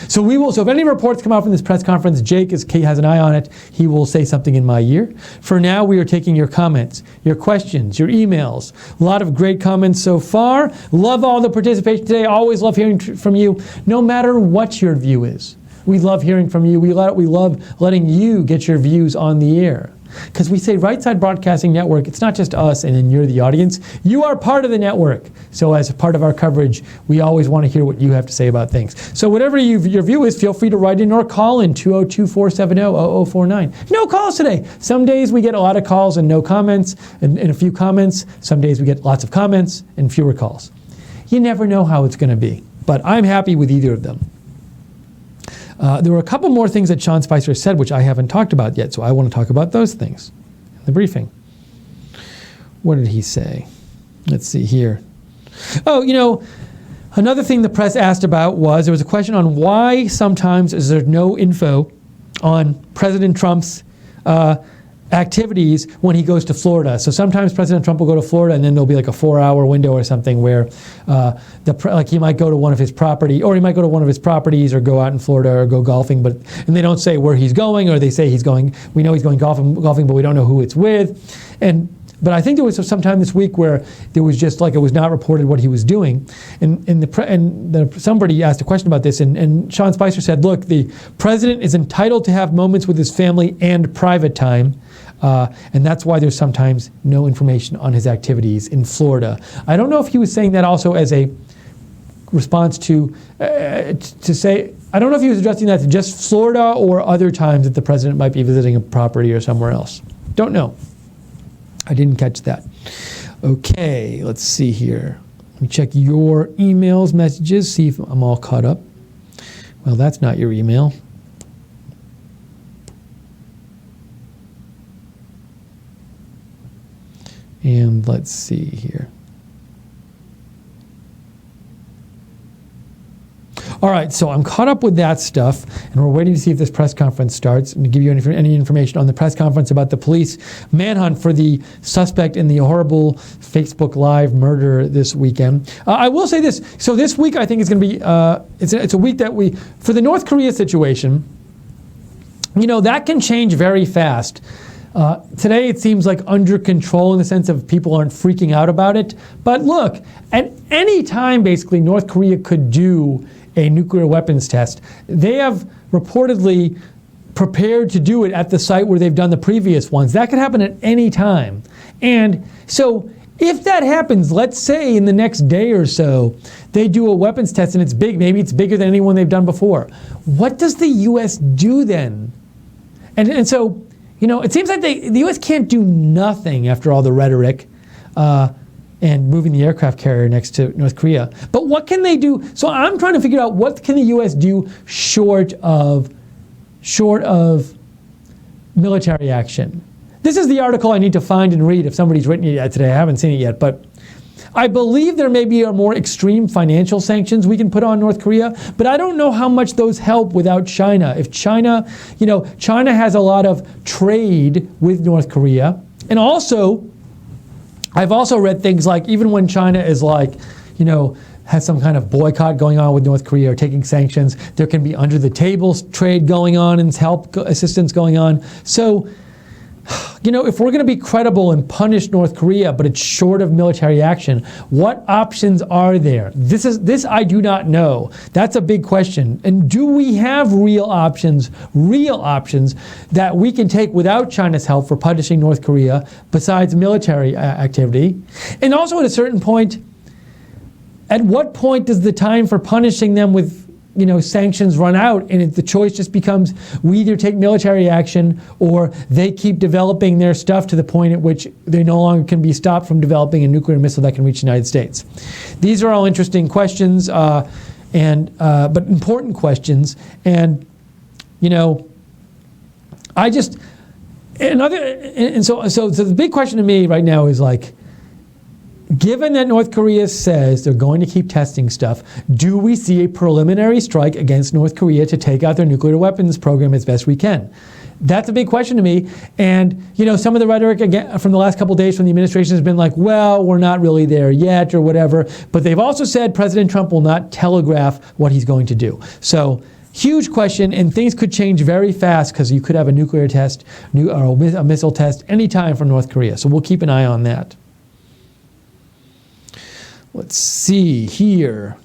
So if any reports come out from this press conference, Jake has an eye on it. He will say something in my ear. For now, we are taking your comments, your questions, your emails. A lot of great comments so far. Love all the participation today. Always love hearing from you, no matter what your view is. We love hearing from you. We love letting you get your views on the air. Because we say Right Side Broadcasting Network, it's not just us and then you're the audience. You are part of the network. So as a part of our coverage, we always want to hear what you have to say about things. So whatever your view is, feel free to write in or call in 202-470-0049. No calls today. Some days we get a lot of calls and no comments and a few comments. Some days we get lots of comments and fewer calls. You never know how it's going to be. But I'm happy with either of them. There were a couple more things that Sean Spicer said, which I haven't talked about yet, so I want to talk about those things in the briefing. What did he say? Let's see here. Oh, another thing the press asked about was there was a question on why sometimes is there no info on President Trump's activities when he goes to Florida. So sometimes President Trump will go to Florida and then there'll be like a 4-hour window or something where he might go to one of his properties or go out in Florida or go golfing, and they don't say where he's going, or they say we know he's going golfing, but we don't know who it's with. But I think there was some time this week where there was just it was not reported what he was doing. Somebody asked a question about this, and Sean Spicer said, look, the president is entitled to have moments with his family and private time, and that's why there's sometimes no information on his activities in Florida. I don't know if he was saying that also as a response to say, I don't know if he was addressing that to just Florida or other times that the president might be visiting a property or somewhere else. Don't know. I didn't catch that. Okay, let's see here. Let me check your emails, messages, see if I'm all caught up. Well, that's not your email. And let's see here. All right, so I'm caught up with that stuff, and we're waiting to see if this press conference starts and to give you any information on the press conference about the police manhunt for the suspect in the horrible Facebook Live murder this weekend. I will say this. So this week I think is going to be, it's a week that for the North Korea situation, that can change very fast. Today it seems like under control in the sense of people aren't freaking out about it. But look, at any time basically North Korea could do a nuclear weapons test. They have reportedly prepared to do it at the site where they've done the previous ones. That could happen at any time. And so if that happens, let's say in the next day or so, they do a weapons test and it's big, maybe it's bigger than anyone they've done before. What does the U.S. do then? And so, you know, it seems like the U.S. can't do nothing after all the rhetoric and moving the aircraft carrier next to North Korea. But what can they do? So I'm trying to figure out what can the U.S. do short of military action. This is the article I need to find and read if somebody's written it yet today. I haven't seen it yet, but I believe there may be a more extreme financial sanctions we can put on North Korea, but I don't know how much those help without China. If China, you know, China has a lot of trade with North Korea. And also, I've also read things like even when China is like, you know, has some kind of boycott going on with North Korea or taking sanctions, there can be under the table trade going on and help assistance going on. So, you know, if we're going to be credible and punish North Korea, but it's short of military action, what options are there? This I do not know. That's a big question. And do we have real options that we can take without China's help for punishing North Korea besides military activity? And also at a certain point, at what point does the time for punishing them with, you know, sanctions run out, and the choice just becomes we either take military action or they keep developing their stuff to the point at which they no longer can be stopped from developing a nuclear missile that can reach the United States? These are all interesting questions, but important questions. And, you know, so the big question to me right now is like, given that North Korea says they're going to keep testing stuff, do we see a preliminary strike against North Korea to take out their nuclear weapons program as best we can? That's a big question to me. And, you know, some of the rhetoric again from the last couple of days from the administration has been like, well, we're not really there yet or whatever. But they've also said President Trump will not telegraph what he's going to do. So, huge question, and things could change very fast because you could have a nuclear test or a missile test anytime from North Korea. So we'll keep an eye on that. Let's see here.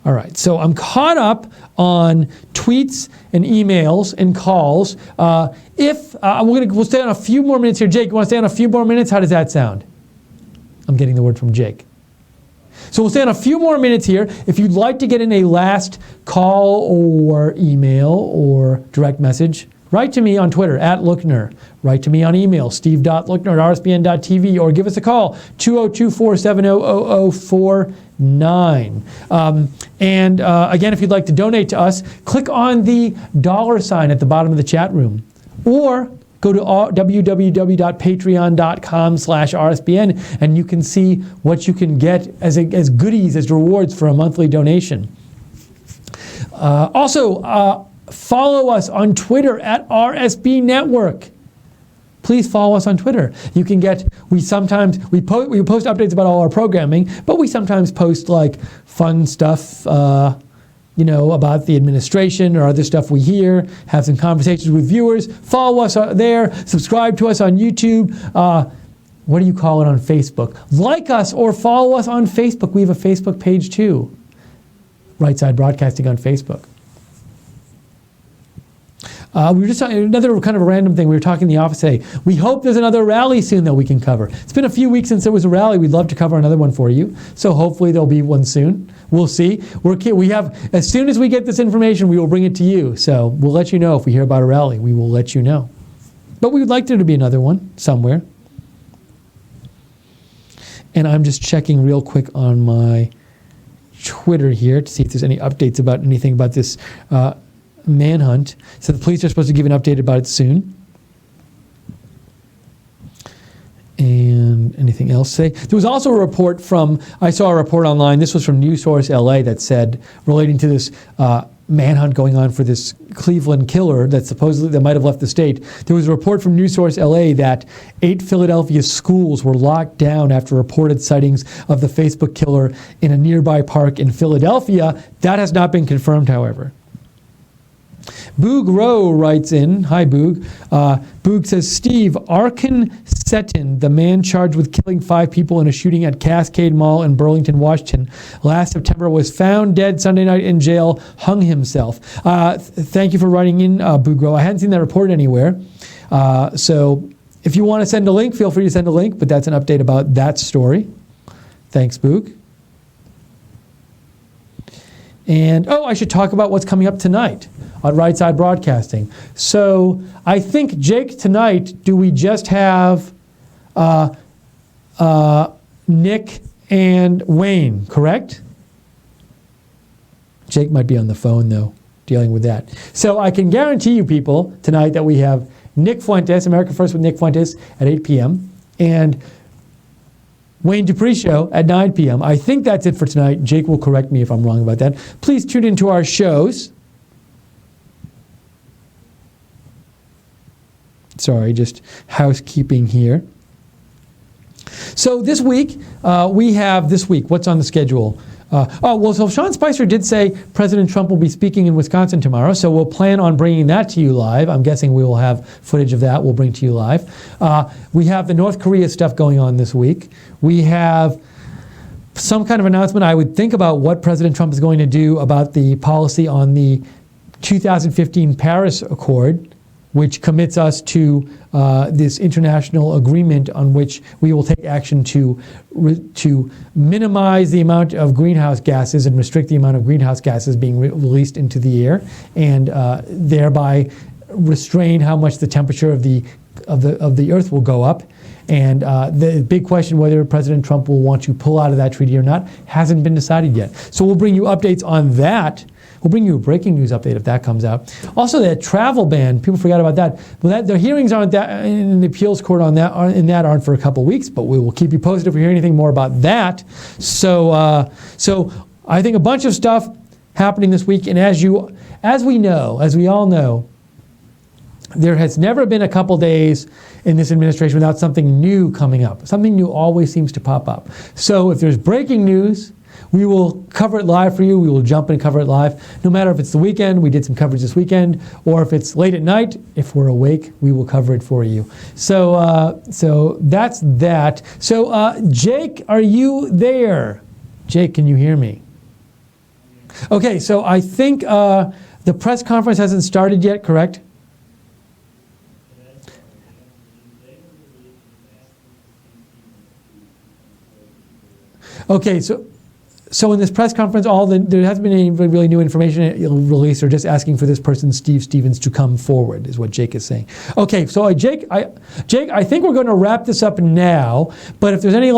All right, so I'm caught up on tweets and emails and calls. We'll stay on a few more minutes here. Jake, you want to stay on a few more minutes? How does that sound? I'm getting the word from Jake. So we'll stay on a few more minutes here. If you'd like to get in a last call or email or direct message, write to me on Twitter, @Lookner. Write to me on email, steve.lookner@rsbn.tv, or give us a call, 202-470-0049. Again, if you'd like to donate to us, click on the $ at the bottom of the chat room. Or go to www.patreon.com/RSBN, and you can see what you can get as goodies, as rewards for a monthly donation. Follow us on Twitter @RSB Network. Please follow us on Twitter. You can we post updates about all our programming, but we sometimes post like fun stuff, about the administration or other stuff we hear, have some conversations with viewers. Follow us there, subscribe to us on YouTube. What do you call it on Facebook? Like us or follow us on Facebook. We have a Facebook page too. Right Side Broadcasting on Facebook. We were just talking, another kind of a random thing. We were talking in the office today. We hope there's another rally soon that we can cover. It's been a few weeks since there was a rally. We'd love to cover another one for you. So hopefully there'll be one soon. We'll see. We have, as soon as we get this information, we will bring it to you. So we'll let you know if we hear about a rally. We will let you know. But we would like there to be another one somewhere. And I'm just checking real quick on my Twitter here to see if there's any updates about anything about this manhunt. So the police are supposed to give an update about it soon. And anything else to say? There was also a report I saw a report online, this was from News Source LA, that said, relating to this manhunt going on for this Cleveland killer that might have left the state. There was a report from News Source LA that 8 Philadelphia schools were locked down after reported sightings of the Facebook killer in a nearby park in Philadelphia. That has not been confirmed, however. Boog Rowe writes in, hi Boog. Boog says, Steve, Arkin Seton, the man charged with killing 5 people in a shooting at Cascade Mall in Burlington, Washington, last September was found dead Sunday night in jail, hung himself. Thank you for writing in, Boog Rowe. I hadn't seen that report anywhere. So if you want to send a link, feel free to send a link, but that's an update about that story. Thanks, Boog. And, I should talk about what's coming up tonight on Right Side Broadcasting. So I think, Jake, tonight, do we just have Nick and Wayne, correct? Jake might be on the phone, though, dealing with that. So I can guarantee you people tonight that we have Nick Fuentes, America First with Nick Fuentes at 8 p.m., and Wayne Dupree Show at 9 p.m. I think that's it for tonight. Jake will correct me if I'm wrong about that. Please tune into our shows. Sorry, just housekeeping here. So this week, what's on the schedule? So Sean Spicer did say President Trump will be speaking in Wisconsin tomorrow, so we'll plan on bringing that to you live. I'm guessing we will have footage of that we'll bring to you live. We have the North Korea stuff going on this week. We have some kind of announcement, I would think, about what President Trump is going to do about the policy on the 2015 Paris Accord, which commits us to this international agreement on which we will take action to minimize the amount of greenhouse gases and restrict the amount of greenhouse gases being released into the air, and thereby restrain how much the temperature of the Earth will go up. And the big question whether President Trump will want to pull out of that treaty or not hasn't been decided yet. So we'll bring you updates on that. We'll bring you a breaking news update if that comes out. Also, that travel ban, people forgot about that. Well, the hearings aren't that in the appeals court on that aren't for a couple weeks, but we will keep you posted if we hear anything more about that. So I think a bunch of stuff happening this week, and as we all know, there has never been a couple days in this administration without something new coming up. Something new always seems to pop up. So if there's breaking news, we will cover it live for you. We will jump in and cover it live. No matter if it's the weekend, we did some coverage this weekend, or if it's late at night, if we're awake, we will cover it for you. So that's that. So Jake, are you there? Jake, can you hear me? Okay, so I think the press conference hasn't started yet, correct? Okay, so in this press conference, there hasn't been any really new information released. They're just asking for this person, Steve Stevens, to come forward, is what Jake is saying. Okay, so Jake, I think we're going to wrap this up now. But if there's any,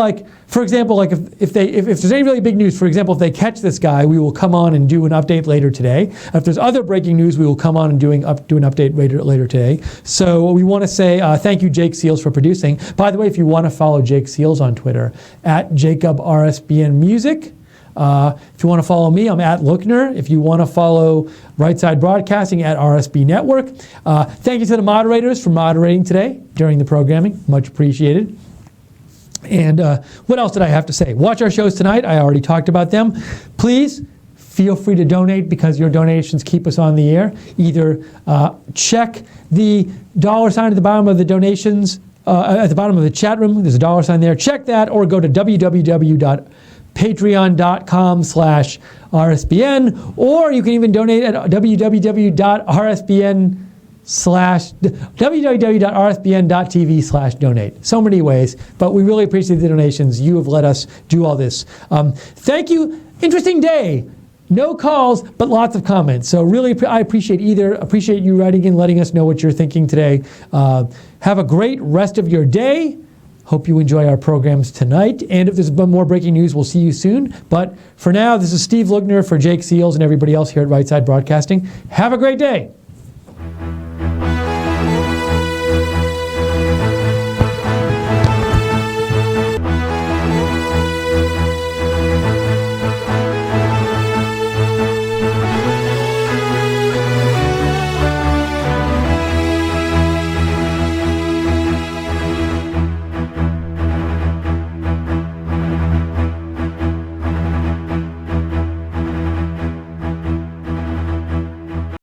for example, if there's any really big news, for example, if they catch this guy, we will come on and do an update later today. If there's other breaking news, we will come on and do an update later today. So we want to say thank you, Jake Seals, for producing. By the way, if you want to follow Jake Seals on Twitter, @JacobRSBNMusic. If you want to follow me, I'm @Lookner. If you want to follow Right Side Broadcasting @RSB Network. Thank you to the moderators for moderating today during the programming. Much appreciated. And what else did I have to say? Watch our shows tonight. I already talked about them. Please feel free to donate because your donations keep us on the air. Either check the $sign at the bottom of the donations, at the bottom of the chat room. There's a $sign there. Check that, or go to patreon.com/RSBN, or you can even donate at www.rsbn.tv/donate. So many ways, but we really appreciate the donations. You have let us do all this. Thank you. Interesting day. No calls, but lots of comments. So really, I appreciate you writing in, letting us know what you're thinking today. Have a great rest of your day. Hope you enjoy our programs tonight. And if there's more breaking news, we'll see you soon. But for now, this is Steve Lookner for Jake Seals and everybody else here at Right Side Broadcasting. Have a great day.